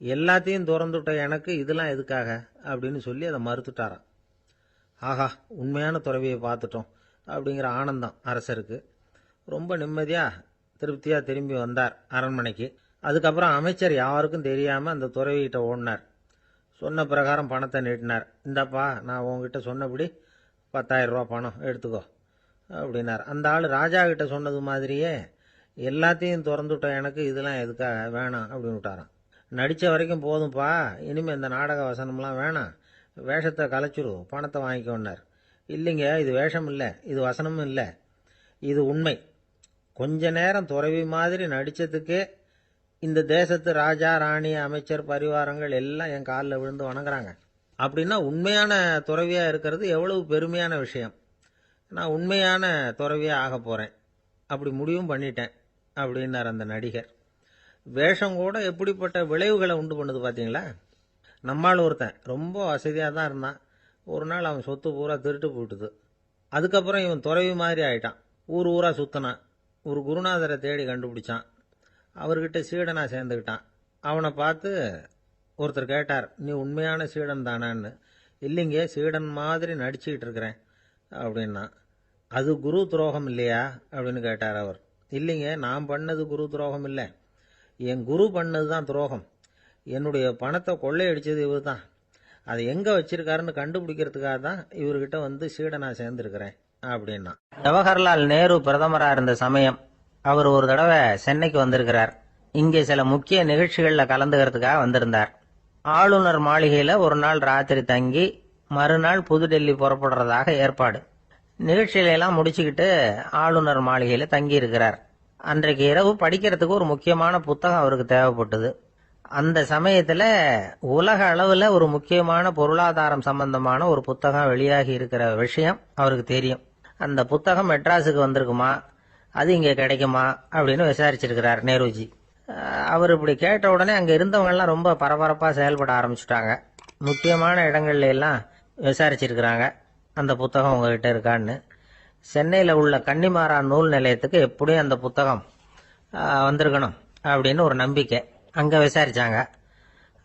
எல்லாத்தையும் திறந்துவிட்ட எனக்கு இதெல்லாம் எதுக்காக அப்படின்னு சொல்லி அதை மறுத்துட்டாராம். ஆஹா, உண்மையான துறவியை பார்த்துட்டோம் அப்படிங்கிற ஆனந்தம் அரசருக்கு. ரொம்ப நிம்மதியாக திருப்தியாக திரும்பி வந்தார் அரண்மனைக்கு. அதுக்கப்புறம் அமைச்சர் யாருக்கும் தெரியாமல் அந்த துறவிகிட்ட ஓடினார். சொன்ன பிரகாரம் பணத்தை நீட்டினார். இந்தப்பா, நான் உங்ககிட்ட சொன்னபடி 10,000 ரூபா பணம் எடுத்துக்கோ அப்படின்னார். அந்த ஆள் ராஜா கிட்ட சொன்னது மாதிரியே எல்லாத்தையும் திறந்துவிட்ட எனக்கு இதெல்லாம் எதுக்காக வேணாம் அப்படின்னு விட்டாராம். நடித்த வரைக்கும் போதும்ப்பா, இனிமேல் இந்த நாடக வசனம்லாம் வேணாம், வேஷத்தை கலைச்சிரு, பணத்தை வாங்கிக்கோன்னார். இல்லைங்க, இது வேஷம் இல்லை, இது வசனமும் இல்லை, இது உண்மை. கொஞ்ச நேரம் துறவி மாதிரி நடித்ததுக்கே இந்த தேசத்து ராஜா, ராணி, அமைச்சர், பரிவாரங்கள் எல்லாம் என் காலில் விழுந்து வணங்குறாங்க. அப்படின்னா உண்மையான துறவியாக இருக்கிறது எவ்வளவு பெருமையான விஷயம். நான் உண்மையான துறவியாக ஆக போகிறேன், அப்படி முடிவும் பண்ணிட்டேன் அப்படின்னார் அந்த நடிகர். வேஷம் கூட எப்படிப்பட்ட விளைவுகளை உண்டு பண்ணுது பார்த்தீங்களா. நம்மால் ஒருத்தன் ரொம்ப வசதியாக தான் இருந்தான். ஒரு நாள் அவன் சொத்து பூரா திருட்டு போட்டுது. அதுக்கப்புறம் இவன் துறவி மாதிரி ஆயிட்டான். ஊர் ஊராக சுற்றினான். ஒரு குருநாதரை தேடி கண்டுபிடிச்சான். அவர்கிட்ட சீடனாக சேர்ந்துக்கிட்டான். அவனை பார்த்து ஒருத்தர் கேட்டார், நீ உண்மையான சீடன் தானான்னு. இல்லைங்க, சீடன் மாதிரி நடிச்சுக்கிட்டு இருக்கிறேன் அப்படின்னா. அது குரு துரோகம் இல்லையா அப்படின்னு கேட்டார் அவர். இல்லைங்க, நான் பண்ணது குரு துரோகம் இல்லை, என் குரு பண்ணது தான் துரோகம். என்னுடைய பணத்தை கொள்ளையடிச்சது இவர் தான். அதை எங்கே வச்சிருக்காருன்னு கண்டுபிடிக்கிறதுக்காக தான் இவர்கிட்ட வந்து சீடனாக சேர்ந்துருக்கிறேன் அப்படின்னா. ஜவஹர்லால் நேரு பிரதமராக இருந்த சமயம் அவர் ஒரு தடவை சென்னைக்கு வந்திருக்கிறார். இங்கே சில முக்கிய நிகழ்ச்சிகளில் கலந்துக்கிறதுக்காக வந்திருந்தார். ஆளுநர் மாளிகையில் ஒரு நாள் ராத்திரி தங்கி மறுநாள் புதுடெல்லி புறப்படுறதாக ஏற்பாடு. நிகழ்ச்சியிலெல்லாம் முடிச்சுக்கிட்டு ஆளுநர் மாளிகையில் தங்கி இருக்கிறார். அன்றைக்கு இரவு படிக்கிறதுக்கு ஒரு முக்கியமான புத்தகம் அவருக்கு தேவைப்பட்டது. அந்த சமயத்தில் உலக அளவில் ஒரு முக்கியமான பொருளாதாரம் சம்பந்தமான ஒரு புத்தகம் வெளியாகி இருக்கிற விஷயம் அவருக்கு தெரியும். அந்த புத்தகம் மெட்ராஸுக்கு வந்திருக்குமா, அது இங்கே கிடைக்குமா அப்படின்னு விசாரிச்சிருக்கிறார் நேருஜி. அவர் இப்படி கேட்ட உடனே அங்கே இருந்தவங்கெல்லாம் ரொம்ப பரபரப்பாக செயல்பட ஆரம்பிச்சுட்டாங்க. முக்கியமான இடங்கள்ல எல்லாம் விசாரிச்சிருக்கிறாங்க, அந்த புத்தகம் உங்ககிட்ட இருக்கான்னு. சென்னையில் உள்ள கன்னிமாரா நூல் நிலையத்துக்கு எப்படியும் அந்த புத்தகம் வந்திருக்கணும் அப்படின்னு ஒரு நம்பிக்கை. அங்கே விசாரிச்சாங்க.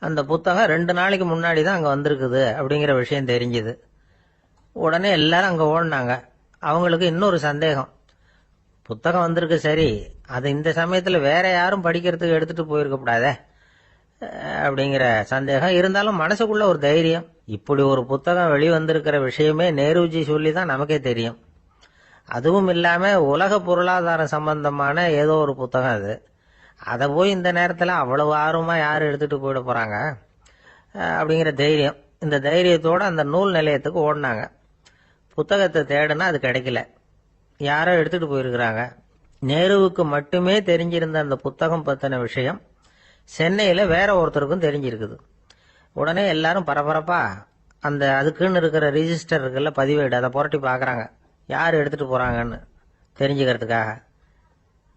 அந்த புத்தகம் 2 நாளைக்கு முன்னாடி தான் அங்கே வந்திருக்குது அப்படிங்கிற விஷயம் தெரிஞ்சுது. உடனே எல்லாரும் அங்கே ஓடினாங்க. அவங்களுக்கு இன்னொரு சந்தேகம், புத்தகம் வந்திருக்கு சரி, அது இந்த சமயத்தில் வேற யாரும் படிக்கிறதுக்கு எடுத்துட்டு போயிருக்கக்கூடாதே அப்படிங்கிற சந்தேகம். இருந்தாலும் மனசுக்குள்ள ஒரு தைரியம், இப்படி ஒரு புத்தகம் வெளிவந்திருக்கிற விஷயமே நேருஜி சொல்லி தான் நமக்கே தெரியும். அதுவும் இல்லாமல் உலக பொருளாதாரம் சம்பந்தமான ஏதோ ஒரு புத்தகம் அது. அதை போய் இந்த நேரத்தில் அவ்வளவு ஆர்வமாக யார் எடுத்துகிட்டு போயிட போகிறாங்க அப்படிங்கிற தைரியம். இந்த தைரியத்தோடு அந்த நூல் நிலையத்துக்கு ஓடினாங்க. புத்தகத்தை தேடினா அது கிடைக்கல, யாரோ எடுத்துகிட்டு போயிருக்கிறாங்க. நேருவுக்கு மட்டுமே தெரிஞ்சிருந்த அந்த புத்தகம் பற்றின விஷயம் சென்னையில் வேற ஒருத்தருக்கும் தெரிஞ்சிருக்குது. உடனே எல்லாரும் பரபரப்பாக அந்த அதுக்குன்னு இருக்கிற ரிஜிஸ்டர் இருக்குல்ல, பதிவேடு, அதை புரட்டி பார்க்குறாங்க, யார் எடுத்துகிட்டு போகிறாங்கன்னு தெரிஞ்சுக்கிறதுக்காக.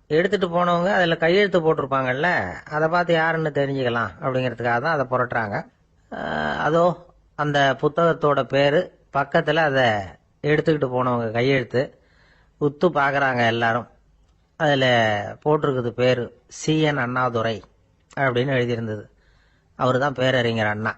எடுத்துகிட்டு போனவங்க அதில் கையெழுத்து போட்டிருப்பாங்கல்ல, அதை பார்த்து யாருன்னு தெரிஞ்சுக்கலாம் அப்படிங்கிறதுக்காக தான் அதை புரட்டுறாங்க. அதோ அந்த புத்தகத்தோட பேர் பக்கத்தில் அதை எடுத்துக்கிட்டு போனவங்க கையெழுத்து உத்து பார்க்குறாங்க எல்லாரும். அதில் போட்டிருக்குது பேர் CN அண்ணாதுரை அப்படின்னு எழுதியிருந்தது. அவர் தான் பேரறிஞர் அண்ணா.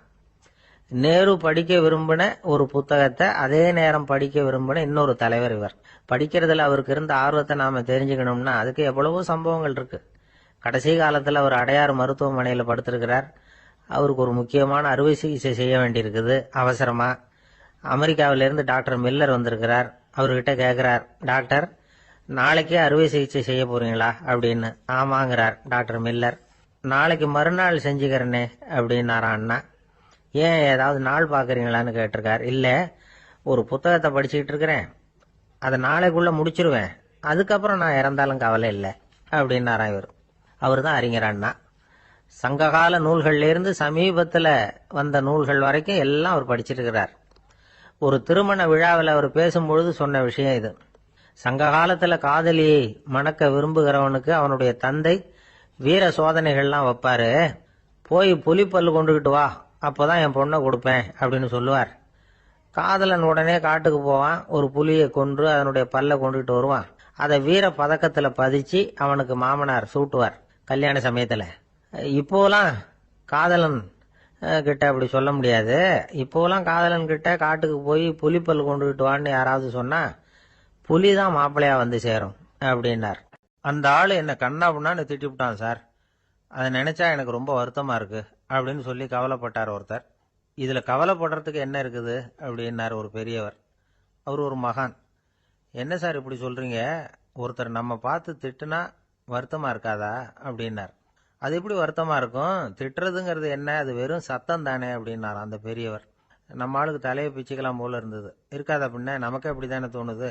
நேரு படிக்க விரும்பின ஒரு புத்தகத்தை அதே நேரம் படிக்க விரும்பின இன்னொரு தலைவர் இவர். படிக்கிறதுல அவருக்கு இருந்த ஆர்வத்தை நாம் தெரிஞ்சுக்கணும்னா அதுக்கு எவ்வளவோ சம்பவங்கள் இருக்கு. கடைசி காலத்தில் அவர் அடையாறு மருத்துவமனையில் படுத்திருக்கிறார். அவருக்கு ஒரு முக்கியமான அறுவை சிகிச்சை செய்ய வேண்டியிருக்குது அவசரமாக. அமெரிக்காவிலேருந்து டாக்டர் மில்லர் வந்திருக்கிறார். அவர்கிட்ட கேட்குறார், டாக்டர் நாளைக்கே அறுவை சிகிச்சை செய்ய போறீங்களா அப்படின்னு. ஆமாங்கிறார் டாக்டர் மில்லர். நாளைக்கு மறுநாள் செஞ்சுக்கிறேனே அப்படின்னாரா அண்ணா. ஏன் ஏதாவது நாள் பார்க்குறீங்களான்னு கேட்டிருக்கார். இல்லை, ஒரு புத்தகத்தை படிச்சுக்கிட்டு இருக்கிறேன், அதை நாளைக்குள்ளே முடிச்சிருவேன், அதுக்கப்புறம் நான் இறந்தாலும் கவலை இல்லை அப்படின்னாராம் இவர். அவர் தான் அறிஞர் அண்ணா. சங்ககால நூல்கள்லேருந்து சமீபத்தில் வந்த நூல்கள் வரைக்கும் எல்லாம் அவர் படிச்சிருக்கிறார். ஒரு திருமண விழாவில் அவர் பேசும்பொழுது சொன்ன விஷயம் இது. சங்க காலத்தில் காதலியை மணக்க விரும்புகிறவனுக்கு அவனுடைய தந்தை வீர சோதனைகள்லாம் வைப்பாரு. போய் புலிப்பல் கொண்டுகிட்டு வா, அப்போதான் என் பொண்ணை கொடுப்பேன் அப்படின்னு சொல்லுவார். காதலன் உடனே காட்டுக்கு போவான், ஒரு புலியை கொன்று அதனுடைய பல்லை கொண்டுகிட்டு வருவான். அதை வீர பதக்கத்தில் பதிச்சு அவனுக்கு மாமனார் சூட்டுவார் கல்யாண சமயத்தில். இப்போலாம் காதலன் கிட்ட அப்படி சொல்ல முடியாது. இப்போலாம் காதலன் கிட்ட காட்டுக்கு போய் புலிப்பல் கொண்டுகிட்டு வான்னு யாராவது சொன்னா புலி தான் மாப்பிள்ளையா வந்து சேரும் அப்படின்னார். அந்த ஆள் என்ன கண்ணா புண்ணான்னு திட்டிவிட்டான் சார், அதை நினைச்சா எனக்கு ரொம்ப வருத்தமா இருக்கு அப்படின்னு சொல்லி கவலைப்பட்டார் ஒருத்தர். இதுல கவலைப்படுறதுக்கு என்ன இருக்குது அப்படின்னார் ஒரு பெரியவர். அவர் ஒரு மகான். என்ன சார் இப்படி சொல்றீங்க, ஒருத்தர் நம்ம பார்த்து திட்டுனா வருத்தமா இருக்காதா அப்படின்னார். அது எப்படி வருத்தமா இருக்கும், திட்டுறதுங்கிறது என்ன, அது வெறும் சத்தம் தானே அப்படின்னார் அந்த பெரியவர். நம்ம ஆளுக்கு தலையை பிச்சுக்கலாம் போல இருந்தது. இருக்காது அப்படின்னா நமக்கு அப்படி தானே தோணுது.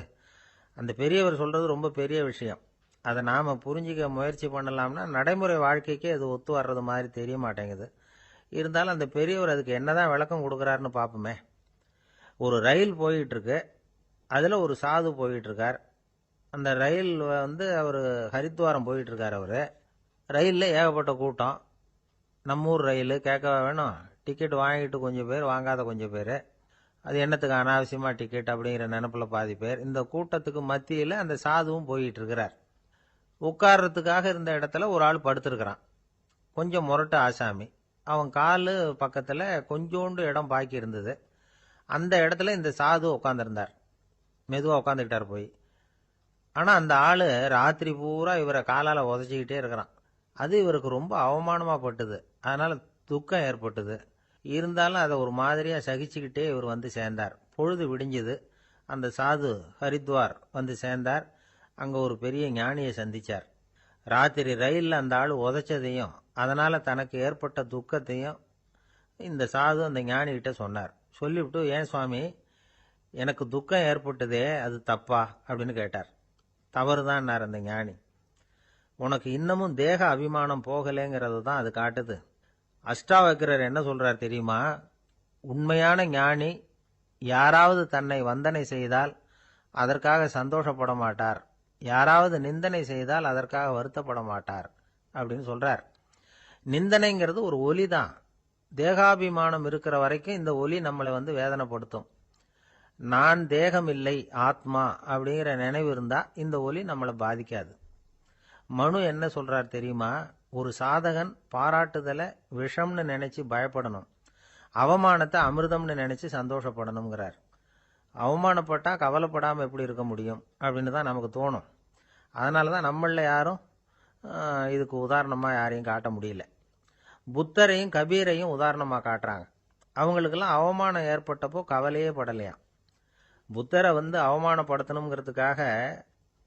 அந்த பெரியவர் சொல்றது ரொம்ப பெரிய விஷயம். அதை நாம புரிஞ்சிக்க முயற்சி பண்ணலாம்னா நடைமுறை வாழ்க்கைக்கே அது ஒத்து வர்றது மாதிரி தெரிய மாட்டேங்குது. இருந்தாலும் அந்த பெரியவர் அதுக்கு என்னதான் விளக்கம் கொடுக்குறாருன்னு பார்ப்போமே. ஒரு ரயில் போயிட்டு இருக்கு, அதில் ஒரு சாது போயிட்டு இருக்கார். அந்த ரயில் அவர் ஹரித்வாரம் போயிட்டு இருக்கார். அவர் ரயிலில் ஏகப்பட்ட கூட்டம். நம்ம ஊர் ரயில் கேட்கவா வேணும், டிக்கெட் வாங்கிட்டு கொஞ்சம் பேர், வாங்காத கொஞ்சம் பேர். அது என்னத்துக்கு அனாவசியமாக டிக்கெட் அப்படிங்கிற நினைப்பில் பாதி பேர். இந்த கூட்டத்துக்கு மத்தியில் அந்த சாதுவும் போயிட்டு இருக்கிறார். உட்கார்றதுக்காக இருந்த இடத்துல ஒரு ஆள் படுத்திருக்கிறான், கொஞ்சம் முரட்டு ஆசாமி. அவன் காலு பக்கத்தில் கொஞ்சோண்டு இடம் பாக்கி இருந்தது. அந்த இடத்துல இந்த சாது உட்காந்துருந்தார். மெதுவாக உட்காந்துக்கிட்டார் போய். ஆனால் அந்த ஆள் ராத்திரி பூரா இவரை காலால் உதச்சிக்கிட்டே இருக்கிறான். அது இவருக்கு ரொம்ப அவமானமாக பட்டுது. அதனால் துக்கம் ஏற்பட்டது. இருந்தாலும் அதை ஒரு மாதிரியாக சகிச்சுக்கிட்டே இவர் வந்து சேர்ந்தார். பொழுது விடிஞ்சது. அந்த சாது ஹரித்வார் வந்து சேர்ந்தார். அங்கே ஒரு பெரிய ஞானியை சந்திச்சார். ராத்திரி ரயிலில் அந்த ஆள் உதைச்சதையும் அதனால் தனக்கு ஏற்பட்ட துக்கத்தையும் இந்த சாது அந்த ஞானிகிட்ட சொன்னார். சொல்லிவிட்டு, ஏன் சுவாமி, எனக்கு துக்கம் ஏற்பட்டதே அது தப்பா அப்படின்னு கேட்டார். தவறுதான்னார் அந்த ஞானி. உனக்கு இன்னமும் தேக அபிமானம் போகலைங்கிறது தான் அது காட்டுது. அஷ்டாவக்கிரர் என்ன சொல்றார் தெரியுமா, உண்மையான ஞானி யாராவது தன்னை வந்தனை செய்தால் அதற்காக சந்தோஷப்பட மாட்டார், யாராவது நிந்தனை செய்தால் அதற்காக வருத்தப்பட மாட்டார் அப்படின்னு சொல்றார். நிந்தனைங்கிறது ஒரு ஒலி தான். தேகாபிமானம் இருக்கிற வரைக்கும் இந்த ஒலி நம்மளை வேதனைப்படுத்தும். நான் தேகம் இல்லை ஆத்மா அப்படிங்கிற நினைவு இருந்தா இந்த ஒலி நம்மளை பாதிக்காது. மனு என்ன சொல்றார் தெரியுமா, ஒரு சாதகன் பாராட்டுதலை விஷம்னு நினைச்சு பயப்படணும், அவமானத்தை அமிர்தம்னு நினைச்சு சந்தோஷப்படணுங்கிறார். அவமானப்பட்டா கவலைப்படாமல் எப்படி இருக்க முடியும் அப்படின்னு தான் நமக்கு தோணும். அதனால தான் நம்மள யாரும் இதுக்கு உதாரணமாக யாரையும் காட்ட முடியல. புத்தரையும் கபீரையும் உதாரணமாக காட்டுறாங்க. அவங்களுக்கெல்லாம் அவமானம் ஏற்பட்டப்போ கவலையே படலையாம். புத்தரை அவமானப்படுத்தணுங்கிறதுக்காக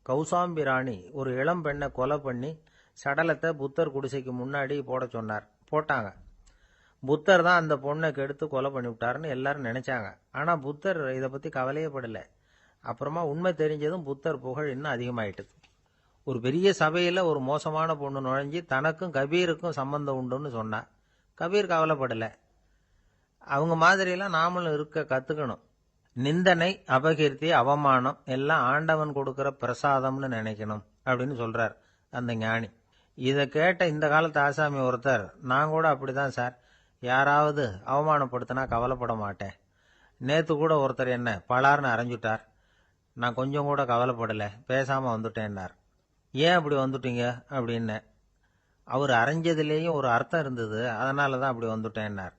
கௌசாம்பி ராணி ஒரு இளம் பெண்ணை கொலை பண்ணி சடலத்தை புத்தர் குடிசைக்கு முன்னாடி போட சொன்னார். போட்டாங்க. புத்தர் தான் அந்த பொண்ணை கெடுத்து கொலை பண்ணி விட்டாருன்னு எல்லாரும் நினைச்சாங்க. ஆனால் புத்தர் இதை பற்றி கவலையே படலை. அப்புறமா உண்மை தெரிஞ்சதும் புத்தர் புகழ் இன்னும் அதிகமாயிட்டுது. ஒரு பெரிய சபையில் ஒரு மோசமான பொண்ணு நுழைஞ்சி தனக்கும் கபீருக்கும் சம்பந்தம் உண்டுன்னு சொன்னா. கபீர் கவலைப்படலை. அவங்க மாதிரியெல்லாம் நாமளும் இருக்க கற்றுக்கணும். நிந்தனை, அபகீர்த்தி, அவமானம் எல்லாம் ஆண்டவன் கொடுக்குற பிரசாதம்னு நினைக்கணும் அப்படின்னு சொல்றார் அந்த ஞானி. இதை கேட்ட இந்த காலத்து ஆசாமி ஒருத்தர், நான் கூட அப்படிதான் சார், யாராவது அவமானப்படுத்தினா கவலைப்பட மாட்டேன். நேற்று கூட ஒருத்தர் என்ன பலார்னு அரைஞ்சுட்டார், நான் கொஞ்சம் கூட கவலைப்படலை, பேசாமல் வந்துட்டேன்னார். ஏன் அப்படி வந்துட்டீங்க அப்படின்னு. அவர் அரைஞ்சதுலேயும் ஒரு அர்த்தம் இருந்தது, அதனால தான் அப்படி வந்துட்டேன்னார்.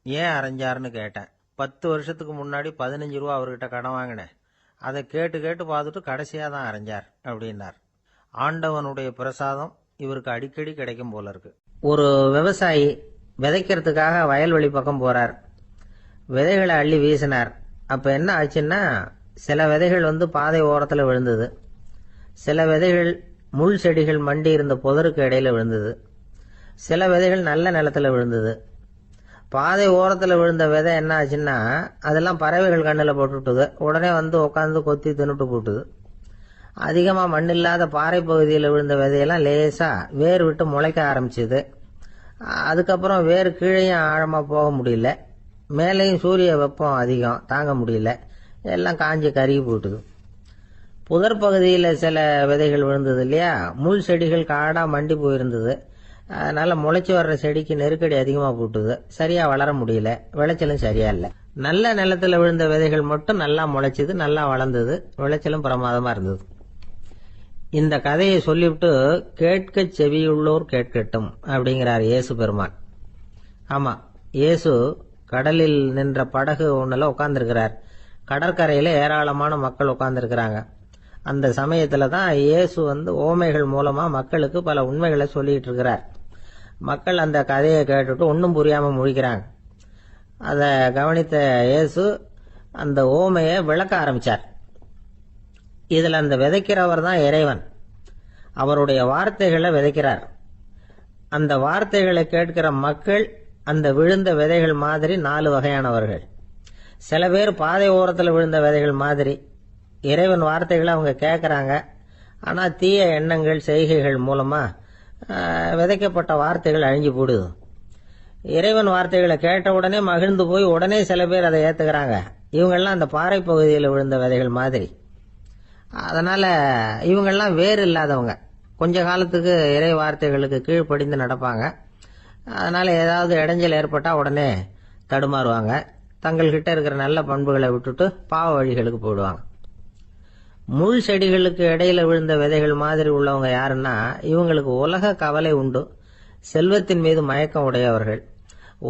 ஏன் அரைஞ்சாருன்னு கேட்டேன். 10 வருஷத்துக்கு முன்னாடி 15 ரூபா அவர்கிட்ட கடன் வாங்கினேன், அதை கேட்டு கேட்டு பார்த்துட்டு கடைசியாக தான் அரைஞ்சார் அப்படின்னார். ஆண்டவனுடைய பிரசாதம் இவருக்கு அடிக்கடி கிடைக்கும் போல இருக்கு. ஒரு விவசாயி விதைக்கிறதுக்காக வயல்வெளி பக்கம் போறார். விதைகளை அள்ளி வீசினார். அப்போ என்ன ஆச்சுன்னா, சில விதைகள் பாதை ஓரத்தில் விழுந்தது, சில விதைகள் முள் செடிகள் மண்டி இருந்த புதருக்கு இடையில விழுந்தது, சில விதைகள் நல்ல நிலத்தில் விழுந்தது. பாதை ஓரத்தில் விழுந்த விதை என்ன ஆச்சுன்னா, அதெல்லாம் பறவைகள் கண்ணில் போட்டுவிட்டுது. உடனே உட்காந்து கொத்தி தின்னுட்டு போட்டுது. அதிகமாக மண் இல்லாத பாறை பகுதியில் விழுந்த விதையெல்லாம் லேசாக வேர் விட்டு முளைக்க ஆரம்பிச்சுது. அதுக்கப்புறம் வேறு கீழேயும் ஆழமாக போக முடியல, மேலேயும் சூரிய வெப்பம் அதிகம் தாங்க முடியல, எல்லாம் காஞ்சி கருகி போட்டுது. புதர் பகுதியில் சில விதைகள் விழுந்தது இல்லையா, முள் செடிகள் காடாக மண்டி போயிருந்தது. அதனால முளைச்சி வர்ற செடிக்கு நெருக்கடி அதிகமாக போட்டுது, சரியா வளர முடியல, விளைச்சலும் சரியா இல்லை. நல்ல நிலத்துல விழுந்த விதைகள் மட்டும் நல்லா முளைச்சது, நல்லா வளர்ந்தது, விளைச்சலும் பிரமாதமா இருந்தது. இந்த கதையை சொல்லிவிட்டு கேட்க செவியுள்ளோர் கேட்கட்டும் அப்படிங்கிறார் இயேசு பெருமான். ஆமா, இயேசு கடலில் நின்ற படகு ஒண்ணுல உட்கார்ந்துருக்கிறார். கடற்கரையில ஏராளமான மக்கள் உட்கார்ந்துருக்கிறாங்க. அந்த சமயத்துல தான் இயேசு ஓமைகள் மூலமா மக்களுக்கு பல உண்மைகளை சொல்லிட்டு இருக்கிறார். மக்கள் அந்த கதையை கேட்டுட்டு ஒன்றும் புரியாம முழிக்கிறாங்க. அதை கவனித்த இயேசு அந்த ஓமையை விளக்க ஆரம்பிச்சார். இதுல அந்த விதைக்கிறவர் தான் இறைவன். அவருடைய வார்த்தைகளை விதைக்கிறார். அந்த வார்த்தைகளை கேட்கிற மக்கள் அந்த விழுந்த விதைகள் மாதிரி 4 வகையானவர்கள். சில பேர் பாதை ஓரத்தில் விழுந்த விதைகள் மாதிரி. இறைவன் வார்த்தைகளை அவங்க கேட்கறாங்க, ஆனா தீய எண்ணங்கள் செய்கைகள் மூலமா விதைக்கப்பட்ட வார்த்தைகள் அழிஞ்சு போடுது. இறைவன் வார்த்தைகளை கேட்ட உடனே மகிழ்ந்து போய் உடனே சில பேர் அதை ஏத்துக்கிறாங்க. இவங்கெல்லாம் அந்த பாறை பகுதியில் விழுந்த விதைகள் மாதிரி. அதனால இவங்கெல்லாம் வேறு இல்லாதவங்க, கொஞ்ச காலத்துக்கு இறை வார்த்தைகளுக்கு கீழ்ப்படிந்து நடப்பாங்க. அதனால ஏதாவது இடைஞ்சல் ஏற்பட்டா உடனே தடுமாறுவாங்க, தங்கள்கிட்ட இருக்கிற நல்ல பண்புகளை விட்டுட்டு பாவ வழிகளுக்கு போயிடுவாங்க. முள் செடிகளுக்கு இடையில விழுந்த விதைகள் மாதிரி உள்ளவங்க யாருன்னா, இவங்களுக்கு உலக கவலை உண்டு, செல்வத்தின் மீது மயக்கம் உடையவர்கள்,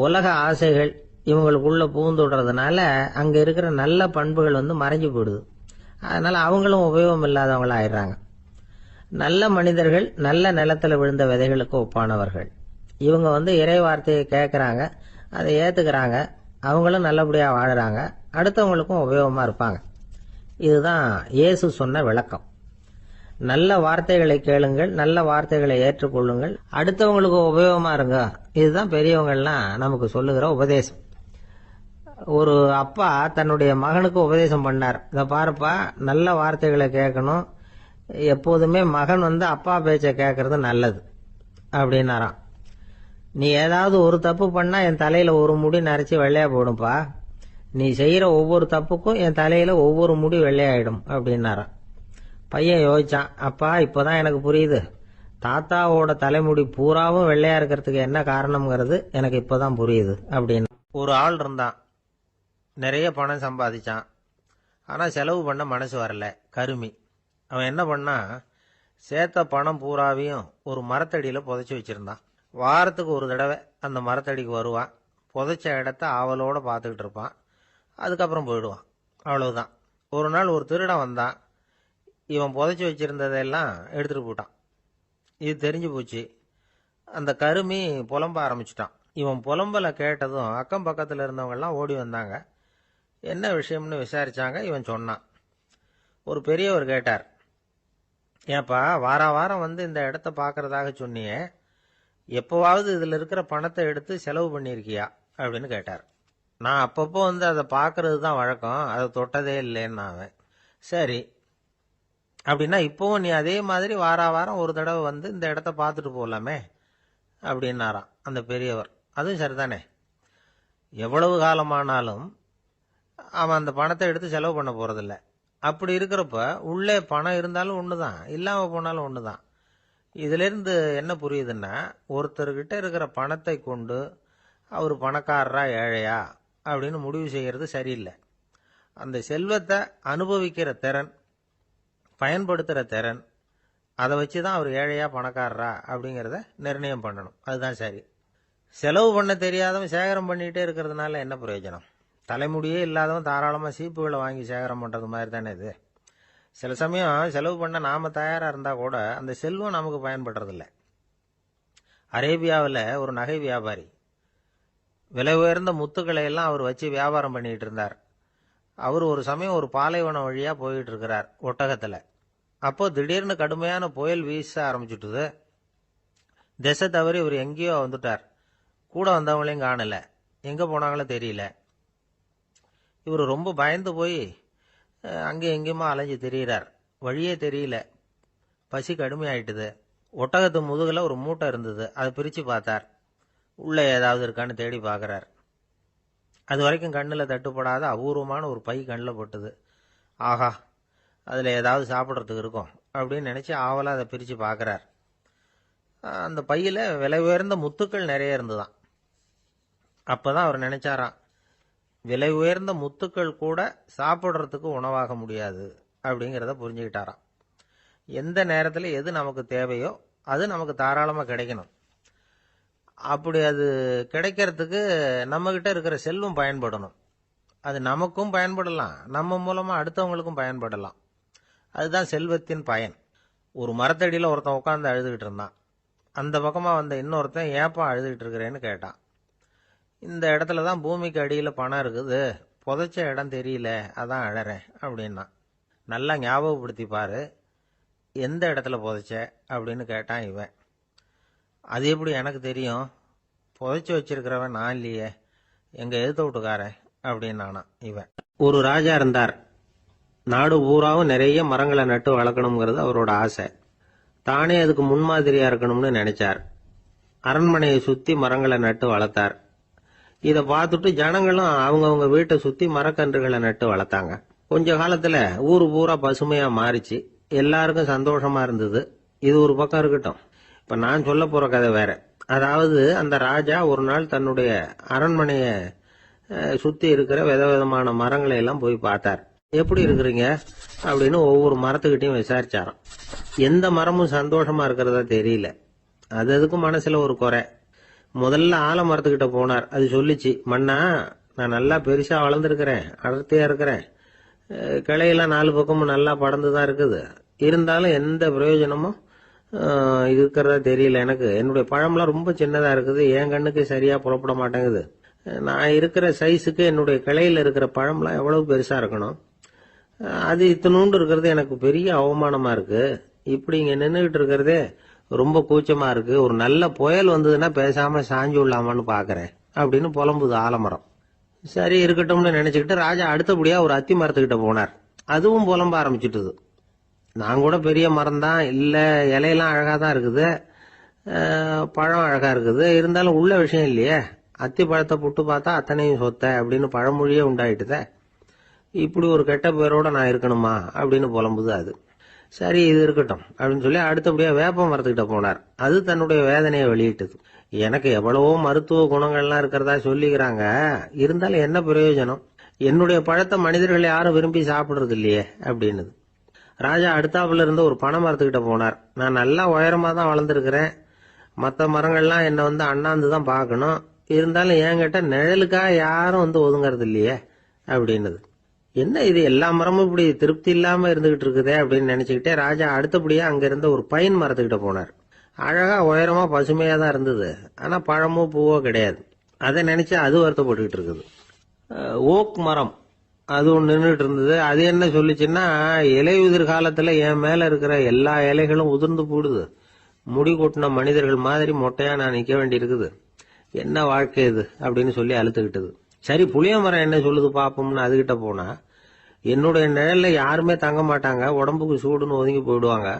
உலக ஆசைகள் இவங்களுக்குள்ள பூந்துடுறதுனால அங்க இருக்கிற நல்ல பண்புகள் மறைஞ்சு போயிடுது. அதனால அவங்களும் உபயோகம் இல்லாதவங்களா ஆயிடுறாங்க. நல்ல மனிதர்கள் நல்ல நிலத்துல விழுந்த விதைகளுக்கு ஒப்பானவர்கள். இவங்க இறை வார்த்தையை கேட்கறாங்க, அதை ஏத்துக்கிறாங்க, அவங்களும் நல்லபடியா வாழறாங்க, அடுத்தவங்களுக்கும் உபயோகமா இருப்பாங்க. இதுதான் இயேசு சொன்ன விளக்கம். நல்ல வார்த்தைகளை கேளுங்கள், நல்ல வார்த்தைகளை ஏற்றுக்கொள்ளுங்கள், அடுத்தவங்களுக்கு உபயோகமா இருங்க. இதுதான் பெரியவங்கள்லாம் நமக்கு சொல்லுகிற உபதேசம். ஒரு அப்பா தன்னுடைய மகனுக்கு உபதேசம் பண்ணார். இதை பாருப்பா, நல்ல வார்த்தைகளை கேட்கணும், எப்போதுமே மகன் அப்பா பேச்சை கேட்கறது நல்லது அப்படின்னாராம். நீ ஏதாவது ஒரு தப்பு பண்ணா என் தலையில ஒரு முடி நரைச்சி வெள்ளையா போடும்பா, நீ செய்யற ஒவ்வொரு தப்புக்கும் என் தலையில ஒவ்வொரு முடி வெள்ளையாயிடும் அப்படின்னாராம். பையன் யோசிச்சான், அப்பா இப்பதான் எனக்கு புரியுது, தாத்தாவோட தலைமுடி பூராவும் வெள்ளையா இருக்கிறதுக்கு என்ன காரணம்ங்கிறது எனக்கு இப்பதான் புரியுது அப்படின்னு. ஒரு ஆள் இருந்தான், நிறைய பணம் சம்பாதிச்சான், ஆனா செலவு பண்ண மனசு வரல, கருமி. அவன் என்ன பண்ணா, சேர்த்த பணம் பூராவையும் ஒரு மரத்தடியில புதைச்சி வச்சிருந்தான். வாரத்துக்கு ஒரு தடவை அந்த மரத்தடிக்கு வருவான், புதைச்ச இடத்த ஆவலோட பார்த்துக்கிட்டு இருப்பான், அதுக்கப்புறம் போயிடுவான். அவ்வளவுதான். ஒரு நாள் ஒரு திருடன் வந்தான், இவன் புதைச்சி வச்சிருந்ததெல்லாம் எடுத்துட்டு போட்டான். இது தெரிஞ்சு போச்சு. அந்த கருமி புலம்ப ஆரம்பிச்சுட்டான். இவன் புலம்பலை கேட்டதும் அக்கம் பக்கத்தில் இருந்தவங்க எல்லாம் ஓடி வந்தாங்க. என்ன விஷயம்னு விசாரிச்சாங்க. இவன் சொன்னான். ஒரு பெரியவர் கேட்டார், ஏன்பா வாரம் இந்த இடத்த பார்க்கறதாக சொன்னியே, எப்போவாவது இதுல இருக்கிற பணத்தை எடுத்து செலவு பண்ணியிருக்கியா அப்படின்னு கேட்டார். நான் அப்பப்போ அதை பார்க்கறது தான் வழக்கம், அதை தொட்டதே இல்லைன்னு அவன். சரி, அப்படின்னா இப்போவும் நீ அதே மாதிரி வாரம் ஒரு தடவை இந்த இடத்த பார்த்துட்டு போகலாமே அப்படின்னாராம் அந்த பெரியவர். அதுவும் சரிதானே, எவ்வளவு காலமானாலும் அவன் அந்த பணத்தை எடுத்து செலவு பண்ண போறதில்ல. அப்படி இருக்கிறப்ப உள்ளே பணம் இருந்தாலும் ஒண்ணுதான், இல்லாம போனாலும் ஒண்ணுதான். இதுல இருந்து என்ன புரியுதுன்னா, ஒருத்தர்கிட்ட இருக்கிற பணத்தை கொண்டு அவர் பணக்காரரா ஏழையா அப்படின்னு முடிவு செய்யறது சரியில்லை. அந்த செல்வத்தை அனுபவிக்கிற திறன், பயன்படுத்துற திறன், அதை வச்சுதான் அவர் ஏழையா பணக்காரரா அப்படிங்கறத நிர்ணயம் பண்ணணும். அதுதான் சரி. செலவு பண்ண தெரியாதவன் சேகரம் பண்ணிட்டே இருக்கிறதுனால என்ன பிரயோஜனம்? தலைமுடியே இல்லாதவன் தாராளமா சீப்புகளை வாங்கி சேகரம் பண்றது மாதிரி தானே இது. சில சமயம் செலவு பண்ண நாம தயாரா இருந்தா கூட அந்த செல்வம் நமக்கு பயன்படுறதில்ல. அரேபியாவில் ஒரு நகை வியாபாரி விலை உயர்ந்த முத்துக்களை எல்லாம் அவர் வச்சு வியாபாரம் பண்ணிட்டு இருந்தார். அவர் ஒரு சமயம் ஒரு பாலைவனம் வழியா போயிட்டு இருக்கிறார் ஒட்டகத்துல. அப்போ திடீர்னு கடுமையான புயல் வீச ஆரம்பிச்சுட்டுது. திசை தவறி இவர் எங்கேயோ வந்துட்டார். கூட வந்தவங்களையும் காணல, எங்க போனாங்களோ தெரியல. இவர் ரொம்ப பயந்து போய் அங்கே எங்கேயுமா அலைஞ்சு திரியிறார். வழியே தெரியல, பசி கடுமையாயிட்டுது. ஒட்டகத்து முதுகுல ஒரு மூட்டை இருந்தது, அதை பிரிச்சு பார்த்தார். உள்ளே ஏதாவது இருக்கான்னு தேடி பார்க்குறார். அது வரைக்கும் கண்ணில் தட்டுப்படாத அபூர்வமான ஒரு பை கண்ணில் பட்டுது. ஆஹா, அதில் ஏதாவது சாப்பிட்றதுக்கு இருக்கும் அப்படின்னு நினச்சி ஆவலாக அதை பிரித்து பார்க்குறார். அந்த பையில் விலை உயர்ந்த முத்துக்கள் நிறைய இருந்துதான். அப்போ தான் அவர் நினைச்சாராம், விலை உயர்ந்த முத்துக்கள் கூட சாப்பிட்றதுக்கு உணவாக முடியாது அப்படிங்கிறத புரிஞ்சுக்கிட்டாராம். எந்த நேரத்தில் எது நமக்கு தேவையோ அது நமக்கு தாராளமாக கிடைக்கணும். அப்படி அது கிடைக்கிறதுக்கு நம்மக்கிட்ட இருக்கிற செல்வம் பயன்படணும். அது நமக்கும் பயன்படலாம், நம்ம மூலமாக அடுத்தவங்களுக்கும் பயன்படலாம். அதுதான் செல்வத்தின் பயன். ஒரு மரத்தடியில் ஒருத்தன் உட்காந்து அழுதுகிட்டு இருந்தான். அந்த பக்கமாக வந்த இன்னொருத்தன் ஏப்பா அழுதுகிட்டு இருக்கிறேன்னு கேட்டான். இந்த இடத்துல தான் பூமிக்கு அடியில் பணம் இருக்குது, புதைச்ச இடம் தெரியல, அதான் அழறேன் அப்படின்னா. நல்லா ஞாபகப்படுத்தி பாரு, எந்த இடத்துல புதைச்ச அப்படின்னு கேட்டான் இவன். அது எப்படி எனக்கு தெரியும், புதைச்சி வச்சிருக்கிறவன் நான் இல்லையே, எங்கள் எதிர்த்த வீட்டுக்காரன் அப்படின்னானா இவன். ஒரு ராஜா இருந்தார். நாடு பூராவும் நிறைய மரங்களை நட்டு வளர்க்கணுங்கிறது அவரோட ஆசை. தானே அதுக்கு முன்மாதிரியா இருக்கணும்னு நினைச்சார். அரண்மனையை சுத்தி மரங்களை நட்டு வளர்த்தார். இதை பார்த்துட்டு ஜனங்களும் அவங்கவுங்க வீட்டை சுத்தி மரக்கன்றுகளை நட்டு வளர்த்தாங்க. கொஞ்ச காலத்துல ஊரு பூரா பசுமையா மாறிச்சு. எல்லாருக்கும் சந்தோஷமா இருந்தது. இது ஒரு பக்கம் இருக்கட்டும். இப்ப நான் சொல்ல போற கதை வேற. அதாவது அந்த ராஜா ஒரு நாள் தன்னுடைய அரண்மனைய சுத்தி இருக்கிற விதவிதமான மரங்களை எல்லாம் போய் பார்த்தார். எப்படி இருக்கிறீங்க அப்படின்னு ஒவ்வொரு மரத்துக்கிட்டையும் விசாரிச்சாராம். எந்த மரமும் சந்தோஷமா இருக்கிறதா தெரியல. அதுக்கும் மனசுல ஒரு குறை. முதல்ல ஆலமரத்துக்கிட்ட போனார். அது சொல்லிச்சு, மண்ணா நான் நல்லா பெருசா வளர்ந்துருக்கிறேன், அடர்த்தியா இருக்கிறேன், கிளையெல்லாம் 4 பக்கமும் நல்லா படர்ந்துதான் இருக்குது, இருந்தாலும் எந்த பிரயோஜனமும் இருக்கிறதா தெரியல எனக்கு. என்னுடைய பழம்லாம் ரொம்ப சின்னதா இருக்குது, என் கண்ணுக்கு சரியா புறப்பட மாட்டேங்குது. நான் இருக்கிற சைஸுக்கு என்னுடைய கிளையில இருக்கிற பழம்லாம் எவ்வளவு பெருசா இருக்கணும், அது இத்தனூண்டு இருக்கிறது எனக்கு பெரிய அவமானமா இருக்கு. இப்படி இங்க நின்றுகிட்டு இருக்கிறதே ரொம்ப கூச்சமா இருக்கு. ஒரு நல்ல புயல் வந்ததுன்னா பேசாம சாஞ்சு விடலாமான்னு பாக்குறேன் அப்படின்னு புலம்புது ஆலமரம். சரி இருக்கட்டும்னு நினைச்சுக்கிட்டு ராஜா அடுத்தபடியா ஒரு அத்தி மரத்துக்கிட்ட போனார். அதுவும் புலம்ப ஆரம்பிச்சுட்டுது. நான் கூட பெரிய மரம் தான், இல்ல இலையெல்லாம் அழகா தான் இருக்குது, பழம் அழகா இருக்குது, இருந்தாலும் உள்ள விஷயம் இல்லையே, அத்தி பழத்தை புட்டு பார்த்தா அத்தனையும் சொத்த அப்படின்னு பழமொழியே உண்டாயிட்டுதே. இப்படி ஒரு கெட்ட பேரோட நான் இருக்கணுமா அப்படின்னு புலம்புது அது. சரி இது இருக்கட்டும் அப்படின்னு சொல்லி அடுத்தபடியா வேப்ப மரத்துக்கிட்ட போனார். அது தன்னுடைய வேதனையை வெளியிட்டது. எனக்கு எவ்வளவோ மருத்துவ குணங்கள்லாம் இருக்கிறதா சொல்லிக்கிறாங்க, இருந்தாலும் என்ன பிரயோஜனம், என்னுடைய பழத்தை மனிதர்கள் யாரும் விரும்பி சாப்பிடுறது இல்லையே அப்படின்னுது. ராஜா அடுத்தாப்புல இருந்து ஒரு பனை மரத்துக்கிட்ட போனார். நான் நல்லா உயரமா தான் வளர்ந்துருக்கிறேன், மற்ற மரங்கள்லாம் என்னை வந்து அண்ணாந்து தான் பார்க்கணும், இருந்தாலும் என்கிட்ட நிழலுக்காக யாரும் வந்து ஒதுங்கிறது இல்லையே அப்படின்னுது. என்ன இது எல்லா மரமும் இப்படி திருப்தி இல்லாம இருந்துகிட்டு இருக்குதே அப்படின்னு நினைச்சுக்கிட்டே ராஜா அடுத்தபடியா அங்க இருந்த ஒரு பைன் மரத்துக்கிட்ட போனார். அழகா உயரமா பசுமையா தான் இருந்தது, ஆனா பழமோ பூவோ கிடையாது. அதை நினைச்சு அது வருத்தப்பட்டுக்கிட்டு இருக்குது. ஓக் மரம் அது ஒன்று நின்றுட்டு இருந்தது. அது என்ன சொல்லிச்சுன்னா, இலையுதிர் காலத்துல என் மேல இருக்கிற எல்லா இலைகளும் உதிர்ந்து போடுது, முடி கொட்டின மனிதர்கள் மாதிரி மொட்டையா நான் நிக்க வேண்டி இருக்குது, என்ன வாழ்க்கை இது அப்படின்னு சொல்லி அழுத்துக்கிட்டது. சரி புளிய மரம் என்ன சொல்லுது பாப்போம்னு அதுகிட்ட போனா, என்னுடைய நிழல்ல யாருமே தங்க மாட்டாங்க, உடம்புக்கு சூடுன்னு ஒதுங்கி போயிடுவாங்க,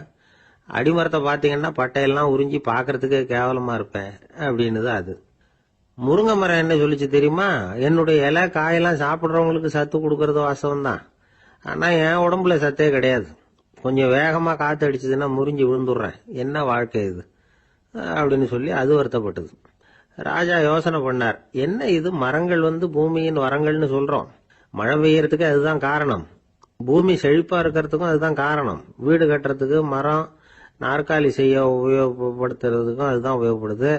அடிமரத்தை பாத்தீங்கன்னா பட்டையெல்லாம் உறிஞ்சி பாக்குறதுக்கே கேவலமா இருப்பேன் அப்படின்னுது அது. முருங்கை மரம் என்ன சொல்லிச்சு தெரியுமா, என்னுடைய இலை காயெல்லாம் சாப்பிட்றவங்களுக்கு சத்து கொடுக்கறது வாசம் தான், ஆனா என் உடம்புல சத்தே கிடையாது, கொஞ்சம் வேகமா காத்து அடிச்சதுன்னா முறிஞ்சு விழுந்துடுறேன், என்ன வாழ்க்கை இது அப்படின்னு சொல்லி அது வருத்தப்பட்டது. ராஜா யோசனை பண்ணார், என்ன இது மரங்கள் வந்து பூமியின் வரங்கள்னு சொல்றோம், மழை பெய்யறதுக்கு அதுதான் காரணம், பூமி செழிப்பா இருக்கிறதுக்கும் அதுதான் காரணம், வீடு கட்டுறதுக்கு மரம், நாற்காலி செய்ய உபயோகப்படுத்துறதுக்கும் அதுதான் உபயோகப்படுது,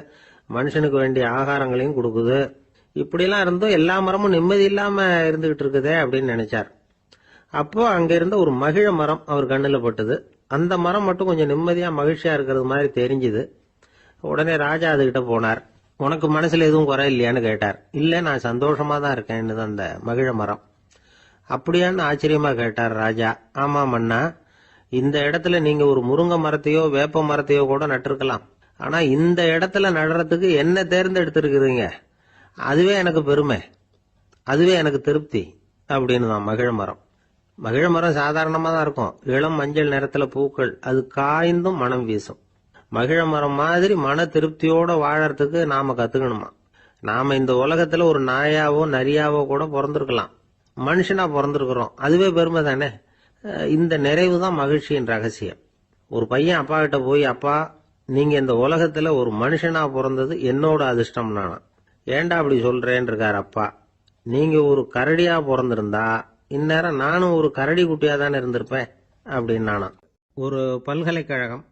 மனுஷனுக்கு வேண்டிய ஆகாரங்களையும் கொடுக்குது, இப்படிலாம் இருந்தும் எல்லா மரமும் நிம்மதி இல்லாம இருந்துகிட்டு இருக்குதே அப்படின்னு நினைச்சார். அப்போ அங்க இருந்த ஒரு மகிழ மரம் அவர் கண்ணுல பட்டது. அந்த மரம் மட்டும் கொஞ்சம் நிம்மதியா மகிழ்ச்சியா இருக்கிறது மாதிரி தெரிஞ்சுது. உடனே ராஜா அதுகிட்ட போனார். உனக்கு மனசுல எதுவும் குறை இல்லையான்னு கேட்டார். இல்ல நான் சந்தோஷமா தான் இருக்கேன்னு அந்த மகிழ மரம். அப்படியான்னு ஆச்சரியமா கேட்டார் ராஜா. ஆமா மன்னா, இந்த இடத்துல நீங்க ஒரு முருங்கை மரத்தையோ வேப்ப மரத்தையோ கூட நட்டிருக்கலாம், ஆனா இந்த இடத்துல நடுறதுக்கு என்ன தேர்ந்தெடுத்திருக்கிறீங்க, அதுவே எனக்கு பெருமை, அதுவே எனக்கு திருப்தி அப்படின்னு தான் மகிழ மரம். மகிழ மரம் சாதாரணமா தான் இருக்கும், இளம் மஞ்சள் நிறத்துல பூக்கள், அது காய்ந்தும் மனம் வீசும். மகிழ மரம் மாதிரி மன திருப்தியோட வாழறதுக்கு நாம கத்துக்கணுமா. நாம இந்த உலகத்துல ஒரு நாயாவோ நரியாவோ கூட பிறந்திருக்கலாம், மனுஷனா பிறந்திருக்கிறோம், அதுவே பெருமை தானே. இந்த நிறைவு தான் மகிழ்ச்சியின் ரகசியம். ஒரு பையன் அப்பா கிட்ட போய், அப்பா நீங்க இந்த உலகத்துல ஒரு மனுஷனா பிறந்தது என்னோட அதிர்ஷ்டம் நானா. ஏண்டா அப்படி சொல்றேன்னு இருக்கார் அப்பா. நீங்க ஒரு கரடியா பிறந்திருந்தா இந்நேரம் நானும் ஒரு கரடி குட்டியா தானே இருந்திருப்பேன் அப்படின்னு நானா. ஒரு பல்கலைக்கழகம்,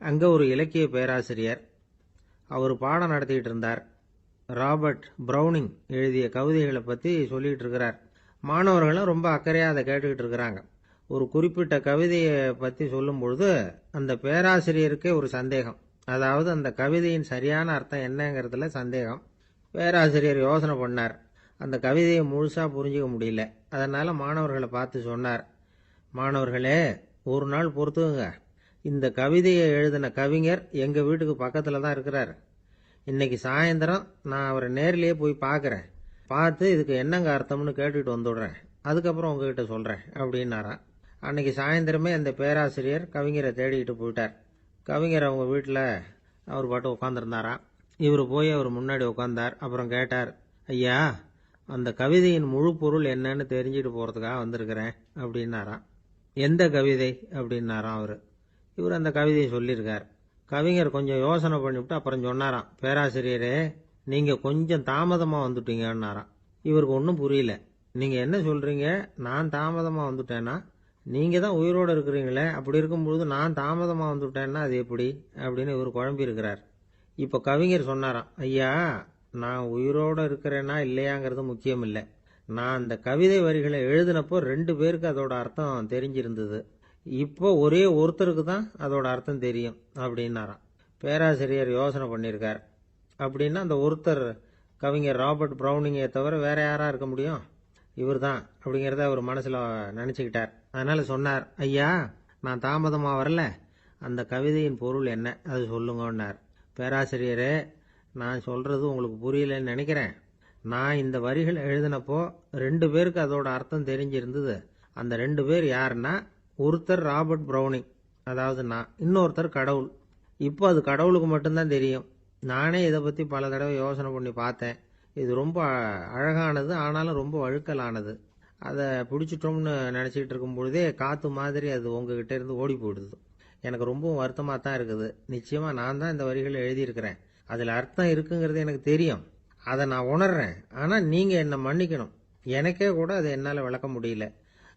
அங்க ஒரு இலக்கிய பேராசிரியர், அவர் பாடம் நடத்திட்டு இருந்தார். ராபர்ட் பிரௌனிங் எழுதிய கவிதைகளை பத்தி சொல்லிட்டு இருக்கிறார். மாணவர்களும் ரொம்ப அக்கறையா அதை கேட்டுக்கிட்டு இருக்கிறாங்க. ஒரு குறிப்பிட்ட கவிதையை பத்தி சொல்லும் பொழுது அந்த பேராசிரியருக்கே ஒரு சந்தேகம். அதாவது அந்த கவிதையின் சரியான அர்த்தம் என்னங்கிறதுல சந்தேகம். பேராசிரியர் யோசனை பண்ணார். அந்த கவிதையை முழுசா புரிஞ்சுக்க முடியல. அதனால மாணவர்களை பார்த்து சொன்னார், மாணவர்களே ஒரு நாள் பொறுத்துக்குங்க, இந்த கவிதையை எழுதின கவிஞர் எங்க வீட்டுக்கு பக்கத்துல தான் இருக்கிறார். இன்னைக்கு சாயந்தரம் நான் அவரை நேரிலேயே போய் பார்க்கறேன், பார்த்து இதுக்கு என்னங்க அர்த்தம்னு கேட்டுட்டு வந்துடுறேன், அதுக்கப்புறம் உங்ககிட்ட சொல்றேன் அப்படின்னாராம். அன்னைக்கு சாயந்தரமே அந்த பேராசிரியர் கவிஞரை தேடிக்கிட்டு போயிட்டார். கவிஞர் அவங்க வீட்டில் அவர் பாட்டு உட்காந்துருந்தாராம். இவர் போய் அவர் முன்னாடி உட்காந்தார். அப்புறம் கேட்டார், ஐயா அந்த கவிதையின் முழு பொருள் என்னன்னு தெரிஞ்சுட்டு போறதுக்காக வந்திருக்கிறேன் அப்படின்னாராம். எந்த கவிதை அப்படின்னாராம் அவரு. இவர் அந்த கவிதையை சொல்லியிருக்கார். கவிஞர் கொஞ்சம் யோசனை பண்ணிவிட்டு அப்புறம் சொன்னாராம், பேராசிரியரே நீங்க கொஞ்சம் தாமதமா வந்துட்டீங்கன்னாராம். இவருக்கு ஒன்றும் புரியல. நீங்க என்ன சொல்றீங்க, நான் தாமதமா வந்துட்டேன்னா? நீங்க தான் உயிரோடு இருக்கிறீங்களே, அப்படி இருக்கும்பொழுது நான் தாமதமா வந்துட்டேன்னா அது எப்படி அப்படின்னு இவர் குழம்பி இருக்கிறார். இப்ப கவிஞர் சொன்னாராம், ஐயா நான் உயிரோட இருக்கிறேன்னா இல்லையாங்கிறது முக்கியம் இல்லை. நான் அந்த கவிதை வரிகளை எழுதினப்போ 2 பேருக்கு அதோட அர்த்தம் தெரிஞ்சிருந்தது. இப்போ ஒரே ஒருத்தருக்கு தான் அதோட அர்த்தம் தெரியும் அப்படின்னாராம். பேராசிரியர் யோசனை பண்ணியிருக்கார். அப்படின்னா அந்த ஒருத்தர் கவிஞர் ராபர்ட் பிரௌனிங்கை தவிர வேற யாரா இருக்க முடியும்? இவர் தான் அப்படிங்கிறத அவர் மனசுல நினைச்சுக்கிட்டார். அதனால சொன்னார், ஐயா நான் தாமதமா வரல, அந்த கவிதையின் பொருள் என்ன அது சொல்லுங்கன்னார். பேராசிரியரே நான் சொல்றது உங்களுக்கு புரியலன்னு நினைக்கிறேன். நான் இந்த வரிகள் எழுதினப்போ 2 பேருக்கு அதோட அர்த்தம் தெரிஞ்சிருந்தது. அந்த 2 பேர் யாருன்னா, ஒருத்தர் ராபர்ட் பிரௌனிங், அதாவது நான், இன்னொருத்தர் கடவுள். இப்போ அது கடவுளுக்கு மட்டும்தான் தெரியும். நானே இதை பத்தி பல தடவை யோசனை பண்ணி பார்த்தேன். இது ரொம்ப அழகானது, ஆனாலும் ரொம்ப வழுக்கலானது. அதை பிடிச்சிட்டோம்னு நினைச்சிட்டு இருக்கும் பொழுதே காத்து மாதிரி அது உங்ககிட்ட இருந்து ஓடி போயிடுது. எனக்கு ரொம்பவும் வருத்தமா தான் இருக்குது. நிச்சயமா நான் தான் இந்த வரிகளை எழுதியிருக்கிறேன், அதுல அர்த்தம் இருக்குங்கிறது எனக்கு தெரியும், அதை நான் உணர்றேன். ஆனா நீங்க என்ன மன்னிக்கணும், எனக்கே கூட அதை என்னால விளக்க முடியல.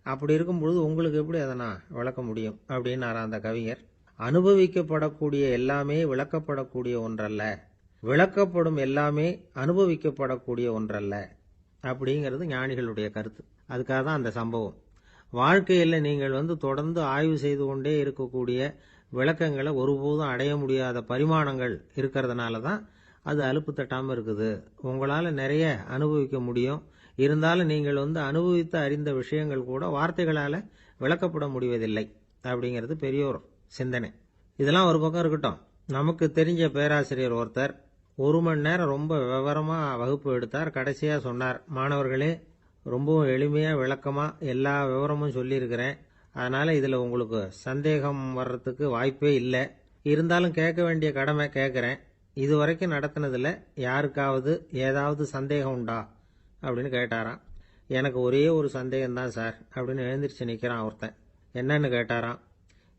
அப்படி இருக்கும் பொழுது உங்களுக்கு எப்படி அதை நான் விளக்க முடியும் அப்படின்னு அந்த கவிஞர். அனுபவிக்கப்படக்கூடிய எல்லாமே விளக்கப்படக்கூடிய ஒன்றல்ல, விளக்கப்படும் எல்லாமே அனுபவிக்கப்படக்கூடிய ஒன்றல்ல அப்படிங்கிறது ஞானிகளுடைய கருத்து. அதுக்காக தான் அந்த சம்பவம். வாழ்க்கையில் நீங்கள் தொடர்ந்து ஆய்வு செய்து கொண்டே இருக்கக்கூடிய விளக்கங்களை ஒருபோதும் அடைய முடியாத பரிமாணங்கள் இருக்கிறதுனால தான் அது அலுப்பு தட்டாமல் இருக்குது. உங்களால் நிறைய அனுபவிக்க முடியும், இருந்தாலும் நீங்கள் அனுபவித்து அறிந்த விஷயங்கள் கூட வார்த்தைகளால் விளக்கப்பட முடிவதில்லை அப்படிங்கிறது பெரியோர் சிந்தனை. இதெல்லாம் ஒரு பக்கம் இருக்கட்டும். நமக்கு தெரிஞ்ச பேராசிரியர் ஒருத்தர் 1 மணி நேரம் ரொம்ப விவரமா வகுப்பு எடுத்தார். கடைசியா சொன்னார், மாணவர்களே ரொம்பவும் எளிமையா விளக்கமா எல்லா விவரமும் சொல்லியிருக்கிறேன், அதனால இதுல உங்களுக்கு சந்தேகம் வர்றதுக்கு வாய்ப்பே இல்லை. இருந்தாலும் கேட்க வேண்டிய கடமை கேட்கிறேன். இதுவரைக்கும் நடத்தினதுல யாருக்காவது ஏதாவது சந்தேகம் உண்டா அப்படின்னு கேட்டாராம். எனக்கு ஒரே ஒரு சந்தேகம் தான் சார் அப்படின்னு எழுந்திரிச்சு நிக்கிறான் ஒருத்தன். என்னன்னு கேட்டாராம்.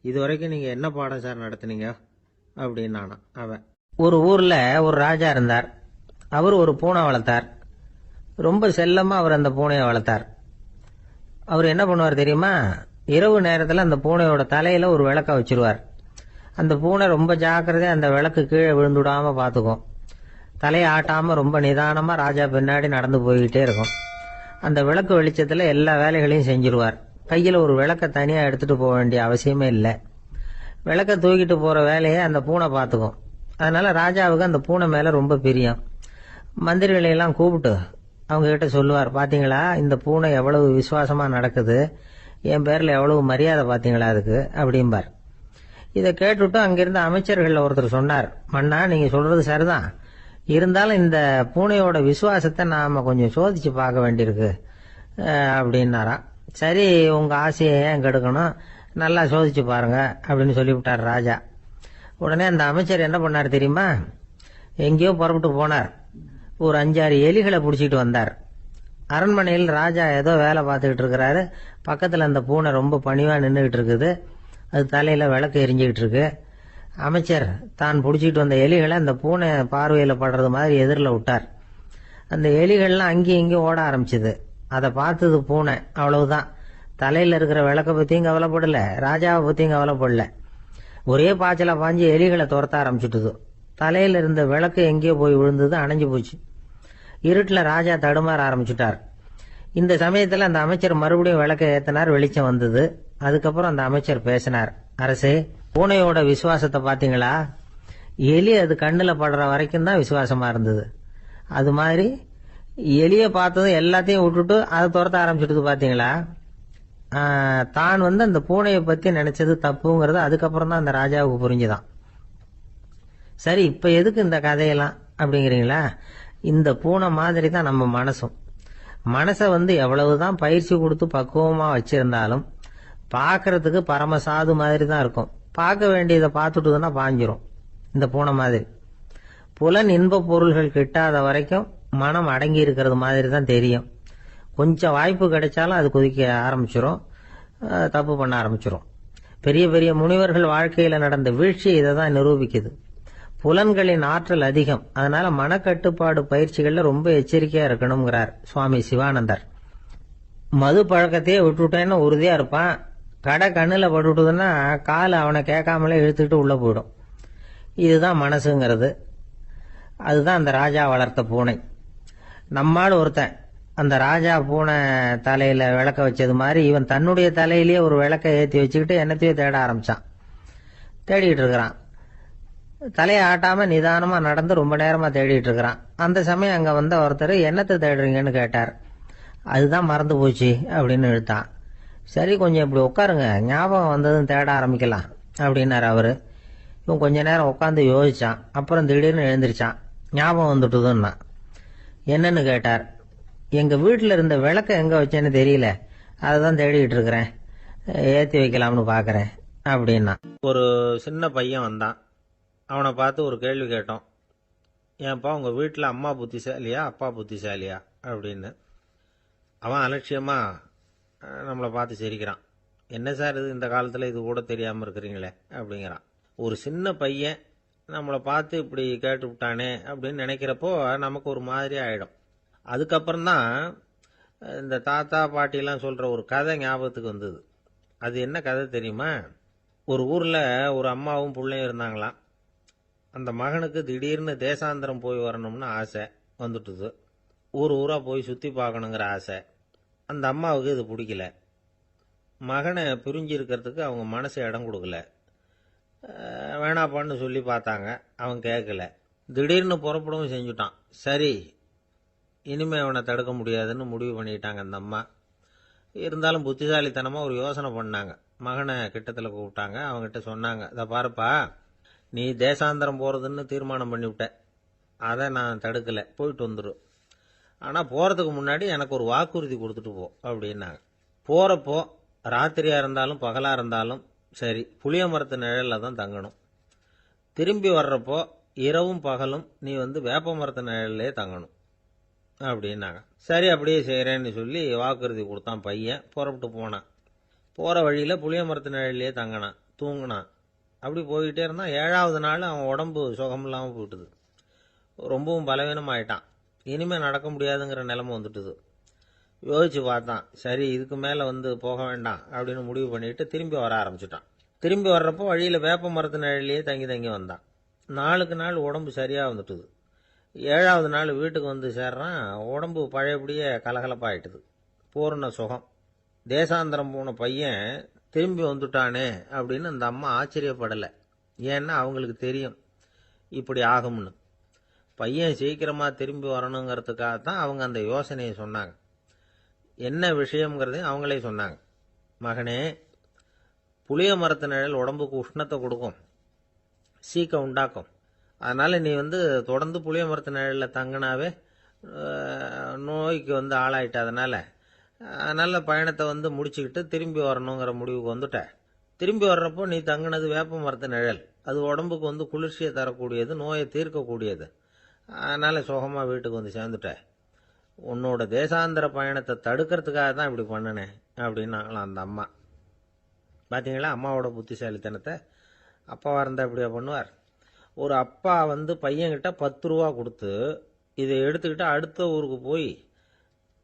இதுவரைக்கும் நீங்க என்ன பாடம் சார் நடத்துனீங்க அப்படின்னானா அவன். ஒரு ஊர்ல ஒரு ராஜா இருந்தார். அவர் ஒரு பூனை வளர்த்தார். ரொம்ப செல்லமா அவர் அந்த பூனையை வளர்த்தார். அவர் என்ன பண்ணுவார் தெரியுமா, இரவு நேரத்தில் அந்த பூனையோட தலையில ஒரு விளக்க வச்சிருவார். அந்த பூனை ரொம்ப ஜாக்கிரதையா அந்த விளக்கு கீழே விழுந்துடாம பார்த்துக்கும். தலையை ஆட்டாம ரொம்ப நிதானமா ராஜா பின்னாடி நடந்து போய்கிட்டே இருக்கும். அந்த விளக்கு வெளிச்சத்துல எல்லா வேலைகளையும் செஞ்சிருவார். கையில ஒரு விளக்க தனியா எடுத்துட்டு போக வேண்டிய அவசியமே இல்லை. விளக்க தூக்கிட்டு போற வேலையை அந்த பூனை பார்த்துக்கும். அதனால ராஜாவுக்கு அந்த பூனை மேல ரொம்ப பிரியம். மந்திரிகளை எல்லாம் கூப்பிட்டு அவங்க கிட்ட சொல்லுவார், பாத்தீங்களா இந்த பூனை எவ்வளவு விசுவாசமா நடக்குது, என் பேர்ல எவ்வளவு மரியாதை பாத்தீங்களா அதுக்கு அப்படிம்பார். இதை கேட்டுட்டு அங்கிருந்த அமைச்சர்கள் ஒருத்தர் சொன்னார், மன்னா நீங்க சொல்றது சரிதான், இருந்தாலும் இந்த பூனையோட விசுவாசத்தை நாம கொஞ்சம் சோதிச்சு பார்க்க வேண்டியிருக்கு அப்படின்னாராம். சரி உங்க ஆசையை ஏன் கெடுக்கணும், நல்லா சோதிச்சு பாருங்க அப்படின்னு சொல்லிவிட்டார் ராஜா. உடனே அந்த அமைச்சர் என்ன பண்ணார் தெரியுமா? எங்கேயோ புறப்பட்டு போனார். ஒரு 5-6 எலிகளை பிடிச்சிட்டு வந்தார். அரண்மனையில் ராஜா ஏதோ வேலை பார்த்துக்கிட்டு இருக்கிறாரு. பக்கத்தில் அந்த பூனை ரொம்ப பணிவாக நின்றுகிட்டு இருக்குது. அது தலையில் விளக்கு எரிஞ்சுக்கிட்டு இருக்கு. அமைச்சர் தான் பிடிச்சிட்டு வந்த எலிகளை அந்த பூனை பார்வையில் படுறது மாதிரி எதிரில் விட்டார். அந்த எலிகள்லாம் அங்கேயும் இங்கேயும் ஓட ஆரம்பிச்சுது. அதை பார்த்தது பூனை. அவ்வளவுதான். தலையில் இருக்கிற விளக்கை பற்றியும் கவலைப்படல, ராஜாவை பற்றியும் கவலைப்படல. ஒரே பாய்ச்சலா பாஞ்சு எலிகளை துரத்த ஆரம்பிச்சுட்டுது. தலையில் இருந்த விளக்கு எங்கேயோ போய் விழுந்தது, அணைஞ்சு போச்சு. இருட்டில் ராஜா தடுமாற ஆரம்பிச்சுட்டார். இந்த சமயத்தில் அந்த அமைச்சர் மறுபடியும் விளக்கை ஏற்றினார். வெளிச்சம் வந்தது. அதுக்கப்புறம் அந்த அமைச்சர் பேசினார். அரசே, பூனையோட விசுவாசத்தை பார்த்தீங்களா? எலி அது கண்ணில் படுற வரைக்கும் தான் விசுவாசமா இருந்தது. அது மாதிரி எலியை பார்த்ததும் எல்லாத்தையும் விட்டுட்டு அதை துரத்த ஆரம்பிச்சுட்டு பார்த்தீங்களா? தான் அந்த பூனையை பற்றி நினைச்சது தப்புங்கிறது அதுக்கப்புறம் தான் அந்த ராஜாவுக்கு புரிஞ்சுதான். சரி, இப்போ எதுக்கு இந்த கதையெல்லாம் அப்படிங்கிறீங்களா? இந்த பூனை மாதிரி தான் நம்ம மனசும். மனசை எவ்வளவுதான் பயிற்சி கொடுத்து பக்குவமாக வச்சிருந்தாலும் பார்க்கறதுக்கு பரமசாது மாதிரி தான் இருக்கும். பார்க்க வேண்டியதை பார்த்துட்டுதுன்னா பாஞ்சிரும். இந்த பூனை மாதிரி புலன் இன்ப பொருள்கள் கிட்டாத வரைக்கும் மனம் அடங்கி இருக்கிறது மாதிரி தான் தெரியும். கொஞ்சம் வாய்ப்பு கிடைச்சாலும் அது குதிக்க ஆரம்பிச்சிரும், தப்பு பண்ண ஆரம்பிச்சிரும். பெரிய பெரிய முனிவர்கள் வாழ்க்கையில் நடந்த வீழ்ச்சி இதை தான் நிரூபிக்குது. புலன்களின் ஆற்றல் அதிகம். அதனால மனக்கட்டுப்பாடு பயிற்சிகள்ல ரொம்ப எச்சரிக்கையா இருக்கணுங்கிறார் சுவாமி சிவானந்தர். மது பழக்கத்தையே விட்டுட்டேன்னு உறுதியா இருப்பான். கடை கண்ணில் பட்டுட்டுதுன்னா கால் அவனை கேட்காமலே இழுத்துக்கிட்டு உள்ள போயிடும். இதுதான் மனசுங்கிறது. அதுதான் அந்த ராஜா வளர்த்த பூனை. நம்மால் ஒருத்தன் அந்த ராஜா பூனை தலையில விளக்க வச்சது மாதிரி இவன் தன்னுடைய தலையிலேயே ஒரு விளக்கை ஏற்றி வச்சுக்கிட்டு என்னத்தையோ தேட ஆரம்பிச்சான். தேடிட்டு இருக்கிறான். தலையை ஆட்டாம நிதானமா நடந்து ரொம்ப நேரமா தேடிட்டு இருக்கிறான். அந்த சமயம் அங்க வந்த ஒருத்தர் என்னத்தை தேடுறீங்கன்னு கேட்டார். அதுதான் மறந்து போச்சு அப்படின்னு இழுத்தான். சரி, கொஞ்சம் இப்படி உட்காருங்க, ஞாபகம் வந்ததுன்னு தேட ஆரம்பிக்கலாம் அப்படின்னாரு அவரு. இவன் கொஞ்ச நேரம் உட்காந்து யோசிச்சான். அப்புறம் திடீர்னு எழுந்திருச்சான். ஞாபகம் வந்துட்டுதுன்னா. என்னன்னு கேட்டார். எங்க வீட்டில் இருந்த விளக்க எங்க வச்சேன்னு தெரியல, அதுதான் தேடிட்டு இருக்கிறேன், ஏற்றி வைக்கலாம்னு பாக்குறேன் அப்படின்னா. ஒரு சின்ன பையன் வந்தான். அவனை பார்த்து ஒரு கேள்வி கேட்டோம். ஏன்ப்பா உங்க வீட்டில் அம்மா புத்திசாலியா அப்பா புத்திசாலியா அப்படின்னு. அவன் அலட்சியமா நம்மளை பார்த்து சிரிக்கிறான். என்ன சார் இது, இந்த காலத்தில் இது கூட தெரியாமல் இருக்கிறீங்களே அப்படிங்கிறான். ஒரு சின்ன பையன் நம்மளை பார்த்து இப்படி கேட்டு விட்டானே அப்படின்னு நினைக்கிறப்போ நமக்கு ஒரு மாதிரி ஆகிடும். அதுக்கப்புறம்தான் இந்த தாத்தா பாட்டிலாம் சொல்கிற ஒரு கதை ஞாபகத்துக்கு வந்தது. அது என்ன கதை தெரியுமா? ஒரு ஊரில் ஒரு அம்மாவும் பிள்ளையும் இருந்தாங்களாம். அந்த மகனுக்கு திடீர்னு தேசாந்திரம் போய் வரணும்னு ஆசை வந்துட்டுது. ஊர் ஊராக போய் சுற்றி பார்க்கணுங்கிற ஆசை. அந்த அம்மாவுக்கு இது பிடிக்கல. மகனை பிரிஞ்சு இருக்கிறதுக்கு அவங்க மனசு இடம் கொடுக்கல. வேணாப்பான்னு சொல்லி பார்த்தாங்க, அவன் கேட்கல. திடீர்னு புறப்படவும் செஞ்சுட்டான். சரி, இனிமே அவனை தடுக்க முடியாதுன்னு முடிவு பண்ணிட்டாங்க அந்த அம்மா. இருந்தாலும் புத்திசாலித்தனமாக ஒரு யோசனை பண்ணாங்க. மகனை கிட்டத்தில் கூப்பிட்டாங்க. அவங்ககிட்ட சொன்னாங்க, இதை பாருப்பா, நீ தேசாந்திரம் போகிறதுன்னு தீர்மானம் பண்ணிவிட்ட, அதை நான் தடுக்கலை, போயிட்டு வந்துடும். ஆனால் போகிறதுக்கு முன்னாடி எனக்கு ஒரு வாக்குறுதி கொடுத்துட்டு போ அப்படின்னாங்க. போகிறப்போ ராத்திரியாக இருந்தாலும் பகலாக இருந்தாலும் சரி, புளிய மரத்து நிழலில் தான் தங்கணும். திரும்பி வர்றப்போ இரவும் பகலும் நீ வேப்ப மரத்து நிழல்லே தங்கணும் அப்படின்னாங்க. சரி, அப்படியே செய்கிறேன்னு சொல்லி வாக்குறுதி கொடுத்தான் பையன். புறப்பட்டு போனான். போகிற வழியில் புளிய மரத்து நிழல்லையே தங்கினான், தூங்கினான். அப்படி போய்கிட்டே இருந்தான். 7வது நாள் அவன் உடம்பு சுகம் இல்லாமல் போயிட்டுது. ரொம்பவும் பலவீனமாயிட்டான். இனிமேல் நடக்க முடியாதுங்கிற நிலைமை வந்துட்டுது. யோசிச்சு பார்த்தான். சரி, இதுக்கு மேலே போக வேண்டாம் அப்படின்னு முடிவு பண்ணிட்டு திரும்பி வர ஆரம்பிச்சுட்டான். திரும்பி வர்றப்போ வழியில் வேப்ப மரத்து நிழலையே தங்கி தங்கி வந்தான். நாளுக்கு நாள் உடம்பு சரியாக வந்துட்டுது. 7வது நாள் வீட்டுக்கு சேர்றான். உடம்பு பழையபடியே கலகலப்பாயிட்டுது. பூர்ண சுகம். தேசாந்திரம் போன பையன் திரும்பி வந்துட்டானே அப்படின்னு அந்த அம்மா ஆச்சரியப்படலை. ஏன்னா அவங்களுக்கு தெரியும் இப்படி ஆகும்னு. பையன் சீக்கிரமாக திரும்பி வரணுங்கிறதுக்காகத்தான் அவங்க அந்த யோசனையை சொன்னாங்க. என்ன விஷயங்கிறதையும் அவங்களே சொன்னாங்க. மகனே, புளிய மரத்து நிழல் உடம்புக்கு உஷ்ணத்தை கொடுக்கும், சீக்கம் உண்டாக்கும். அதனால் நீ தொடர்ந்து புளிய மரத்து நிழலில் தங்கினாவே நோய்க்கு ஆளாயிட்ட. அதனால் பயணத்தை முடிச்சுக்கிட்டு திரும்பி வரணுங்கிற முடிவுக்கு வந்துட்ட. திரும்பி வர்றப்போ நீ தங்கினது வேப்ப மரத்து நிழல். அது உடம்புக்கு குளிர்ச்சியை தரக்கூடியது, நோயை தீர்க்கக்கூடியது. அதனால சுகமா வீட்டுக்கு சேர்ந்துட்ட. உன்னோட தேசாந்திர பயணத்தை தடுக்கிறதுக்காக தான் இப்படி பண்ணினேன் அப்படின்னாங்களாம் அந்த அம்மா. பார்த்தீங்களா அம்மாவோட புத்திசாலித்தனத்தை? அப்பாவாக இருந்தால் இப்படியா பண்ணுவார்? ஒரு அப்பா பையன்கிட்ட 10 ரூபா கொடுத்து இதை எடுத்துக்கிட்டு அடுத்த ஊருக்கு போய்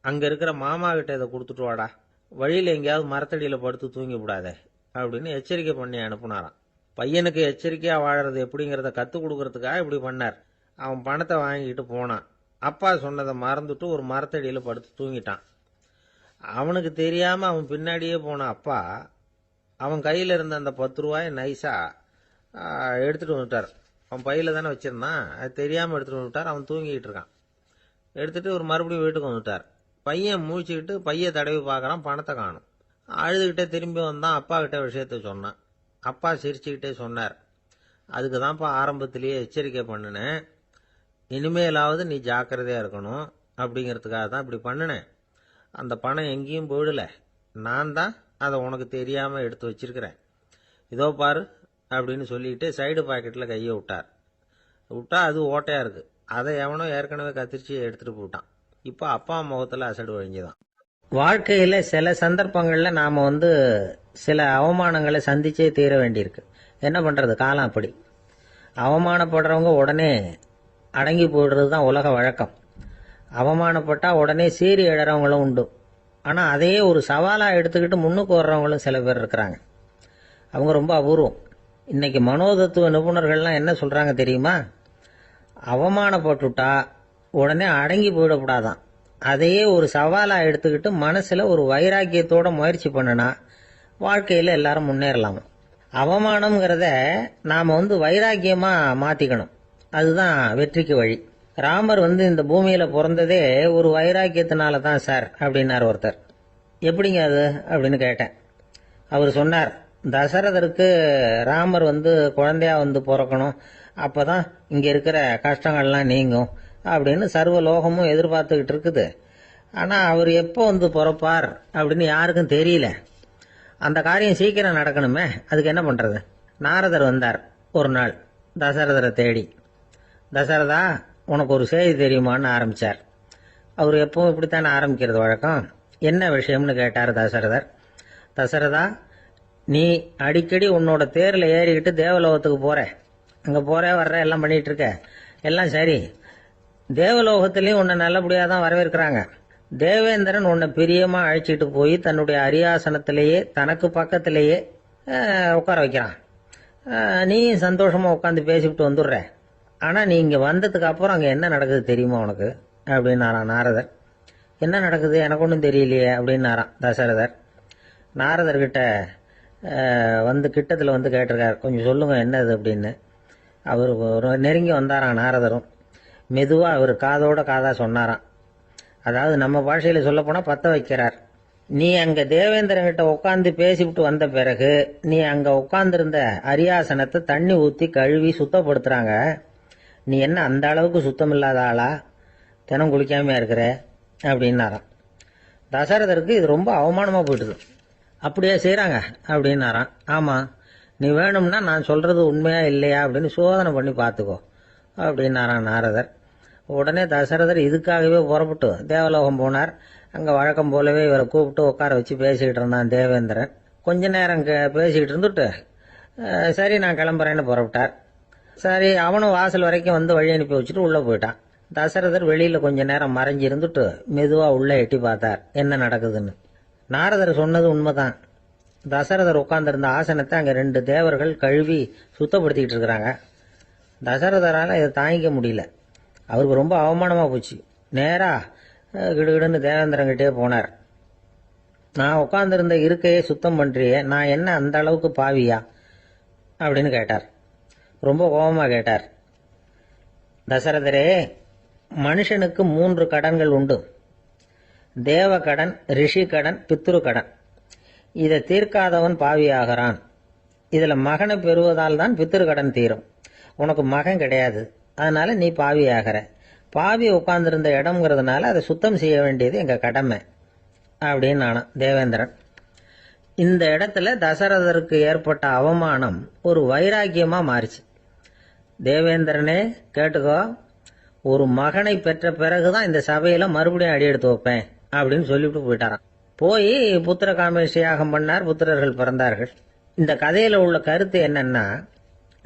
அங்கே இருக்கிற மாமா கிட்ட இதை கொடுத்துட்டு வாடா, வழியில் எங்கேயாவது மரத்தடியில் படுத்து தூங்கி விடாதே அப்படின்னு எச்சரிக்கை பண்ணி அனுப்புனாராம். பையனுக்கு எச்சரிக்கையாக வாழறது எப்படிங்கிறத கற்றுக் கொடுக்கறதுக்காக இப்படி பண்ணார். அவன் பணத்தை வாங்கிட்டு போனான். அப்பா சொன்னதை மறந்துட்டு ஒரு மரத்தடியில் படுத்து தூங்கிட்டான். அவனுக்கு தெரியாமல் அவன் பின்னாடியே போன அப்பா அவன் கையில் இருந்த அந்த 10 ரூபாயை நைஸாக எடுத்துகிட்டு வந்துட்டார். அவன் பையில் தானே வச்சிருந்தான், அது தெரியாமல் எடுத்துகிட்டு வந்துட்டார். அவன் தூங்கிக்கிட்டு இருக்கான். எடுத்துகிட்டு ஒரு மறுபடியும் வீட்டுக்கு வந்துட்டார். பையன் மூழ்கிக்கிட்டு பையை தடவி பார்க்குறான், பணத்தை காணும். அழுதுகிட்டே திரும்பி வந்தான். அப்பா கிட்ட விஷயத்த சொன்னான். அப்பா சிரிச்சுக்கிட்டே சொன்னார், அதுக்கு தான்ப்பா ஆரம்பத்திலேயே எச்சரிக்கை பண்ணினேன், இனிமேலாவது நீ ஜாக்கிரதையாக இருக்கணும் அப்படிங்கிறதுக்காக தான் இப்படி பண்ணினேன். அந்த பணம் எங்கேயும் போயிடல, நான் தான் அதை உனக்கு தெரியாமல் எடுத்து வச்சிருக்கிறேன். இதோ பாரு அப்படின்னு சொல்லிட்டு சைடு பாக்கெட்டில் கையை விட்டா அது ஓட்டையாக இருக்குது. அதை எவனோ ஏற்கனவே கத்திரிச்சு எடுத்துகிட்டு போட்டான். இப்போ அப்பா முகத்தில் அசடு வழிஞ்சுதான். வாழ்க்கையில் சில சந்தர்ப்பங்களில் நாம் சில அவமானங்களை சந்திச்சே தீர வேண்டியிருக்கு. என்ன பண்ணுறது, காலம் அப்படி. அவமானப்படுறவங்க உடனே அடங்கி போயிடுறது தான் உலக வழக்கம். அவமானப்பட்டால் உடனே சீறி எழறவங்களும் உண்டு. ஆனால் அதையே ஒரு சவாலாக எடுத்துக்கிட்டு முன்னுக்கு வர்றவங்களும் சில பேர் இருக்கிறாங்க. அவங்க ரொம்ப அபூர்வம். இன்னைக்கு மனோதத்துவ நிபுணர்கள்லாம் என்ன சொல்கிறாங்க தெரியுமா? அவமானப்பட்டுட்டா உடனே அடங்கி போயிடக்கூடாதான். அதையே ஒரு சவாலாக எடுத்துக்கிட்டு மனசில் ஒரு வைராக்கியத்தோட முயற்சி பண்ணினா வாழ்க்கையில் எல்லாரும் முன்னேறலாம். அவமானம்ங்கிறத நாம் வைராக்கியமாக மாற்றிக்கணும். அதுதான் வெற்றிக்கு வழி. ராமர் இந்த பூமியில் பிறந்ததே ஒரு வைராக்கியத்தினால தான் சார் அப்படின்னார் ஒருத்தர். எப்படிங்க அது அப்படின்னு கேட்டேன். அவர் சொன்னார், தசரதருக்கு ராமர் குழந்தையா பிறக்கணும், அப்போ தான் இங்கே இருக்கிற கஷ்டங்கள்லாம் நீங்கும் அப்படின்னு சர்வ லோகமும் எதிர்பார்த்துக்கிட்டு இருக்குது. ஆனால் அவர் எப்போ பிறப்பார் அப்படின்னு யாருக்கும் தெரியல. அந்த காரியம் சீக்கிரம் நடக்கணுமே, அதுக்கு என்ன பண்ணுறது? நாரதர் வந்தார் ஒரு நாள் தசரதரை தேடி. தசரதா, உனக்கு ஒரு செய்தி தெரியுமான்னு ஆரம்பித்தார். அவர் எப்பவும் இப்படித்தானே ஆரம்பிக்கிறது வழக்கம். என்ன விஷயம்னு கேட்டார் தசரதர். தசரதா, நீ அடிக்கடி உன்னோட தேரில் ஏறிக்கிட்டு தேவலோகத்துக்கு போகிற, அங்கே போகிற வர்ற எல்லாம் பண்ணிகிட்டு இருக்க, எல்லாம் சரி. தேவலோகத்திலையும் உன்னை நல்லபடியாக தான் வரவேற்கிறாங்க. தேவேந்திரன் உன்னை பிரியமாக அழைச்சிட்டு போய் தன்னுடைய அரியாசனத்திலேயே தனக்கு பக்கத்திலேயே உட்கார வைக்கிறான். நீயும் சந்தோஷமாக உட்காந்து பேசிவிட்டு வந்துடுற. ஆனால் நீ இங்கே வந்ததுக்கு அப்புறம் அங்கே என்ன நடக்குது தெரியுமா உனக்கு அப்படின்னாரான் நாரதர். என்ன நடக்குது எனக்கு ஒன்றும் தெரியலையே அப்படின்னாரான் தசரதர். நாரதர்கிட்ட கிட்டத்தில் கேட்டிருக்கார், கொஞ்சம் சொல்லுங்க என்னது அப்படின்னு. அவர் நெருங்கி வந்தாரான் நாரதரும். மெதுவாக அவர் காதோட காதாக சொன்னாராம். அதாவது நம்ம பாஷையில் சொல்லப்போனால் பற்ற வைக்கிறார். நீ அங்கே தேவேந்திரன்கிட்ட உட்காந்து பேசிவிட்டு வந்த பிறகு நீ அங்கே உட்காந்துருந்த அரியாசனத்தை தண்ணி ஊற்றி கழுவி சுத்தப்படுத்துகிறாங்க. நீ என்ன அந்த அளவுக்கு சுத்தம் இல்லாத ஆளா, தினம் குளிக்காமையா இருக்கிற அப்படின்னாராம். தசரதருக்கு இது ரொம்ப அவமானமாக போயிட்டுது. அப்படியே செய்கிறாங்க அப்படின்னாராம். ஆமாம், நீ வேணும்னா நான் சொல்கிறது உண்மையா இல்லையா அப்படின்னு சோதனை பண்ணி பார்த்துக்கோ அப்படின்னாரான் நாரதர். உடனே தசரதர் இதுக்காகவே புறப்பட்டு தேவலோகம் போனார். அங்கே வழக்கம் போலவே இவரை கூப்பிட்டு உட்கார வச்சு பேசிக்கிட்டு இருந்தான் தேவேந்திரன். கொஞ்ச நேரம் பேசிக்கிட்டு இருந்துட்டு சரி நான் கிளம்புறேன்னு புறப்பட்டார். சரி, அவனும் வாசல் வரைக்கும் வழி அனுப்பி வச்சுட்டு உள்ளே போயிட்டான். தசரதர் வெளியில் கொஞ்ச நேரம் மறைஞ்சி இருந்துட்டு மெதுவாக உள்ளே எட்டி பார்த்தார் என்ன நடக்குதுன்னு. நாரதர் சொன்னது உண்மைதான். தசரதர் உட்கார்ந்திருந்த ஆசனத்தை அங்கே 2 தேவர்கள் கழுவி சுத்தப்படுத்திக்கிட்டு இருக்கிறாங்க. தசரதரால் இதை தாங்கிக்க முடியல. அவருக்கு ரொம்ப அவமானமாக போச்சு. நேராக கிடுகிடுன்னு தேவேந்திரங்கிட்டே போனார். நான் உட்கார்ந்திருந்த இருக்கையே சுத்தம் பண்ணுறியே, நான் என்ன அந்த அளவுக்கு பாவியா அப்படின்னு கேட்டார். ரொம்ப கோபமாக கேட்டார். தசரதரே, மனுஷனுக்கு 3 கடன்கள் உண்டு. தேவ கடன், ரிஷி கடன், பித்ரு கடன். இதை தீர்க்காதவன் பாவியாகிறான். இதில் மகனை பெறுவதால் தான் பித்ரு கடன் தீரும். உனக்கு மகன் கிடையாது, அதனால நீ பாவியாகிற. பாவி உட்கார்ந்திருந்த இடம்ங்கிறதுனால அதை சுத்தம் செய்ய வேண்டியது எங்கள் கடமை அப்படின்னு நானும் தேவேந்திரன். இந்த இடத்துல தசரதருக்கு ஏற்பட்ட அவமானம் ஒரு வைராக்கியமா மாறிச்சு. தேவேந்திரனே கேட்டுக்கோ, ஒரு மகனை பெற்ற பிறகுதான் இந்த சபையில மறுபடியும் அடி எடுத்து வைப்பேன் அப்படின்னு சொல்லிவிட்டு போயிட்டாராம். போய் புத்திர காமேஷ் யாகம் பண்ணார், புத்திரர்கள் பிறந்தார்கள். இந்த கதையில உள்ள கருத்து என்னன்னா,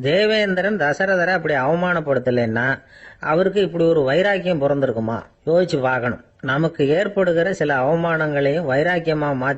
தேவேந்திரன் தசரதரை அப்படி அவமானப்படுத்தலைன்னா அவருக்கு இப்படி ஒரு வைராக்கியம் பிறந்திருக்குமா? யோசிச்சு பார்க்கணும். நமக்கு ஏற்படுகிற சில அவமானங்களையும் வைராக்கியமா மாத்தி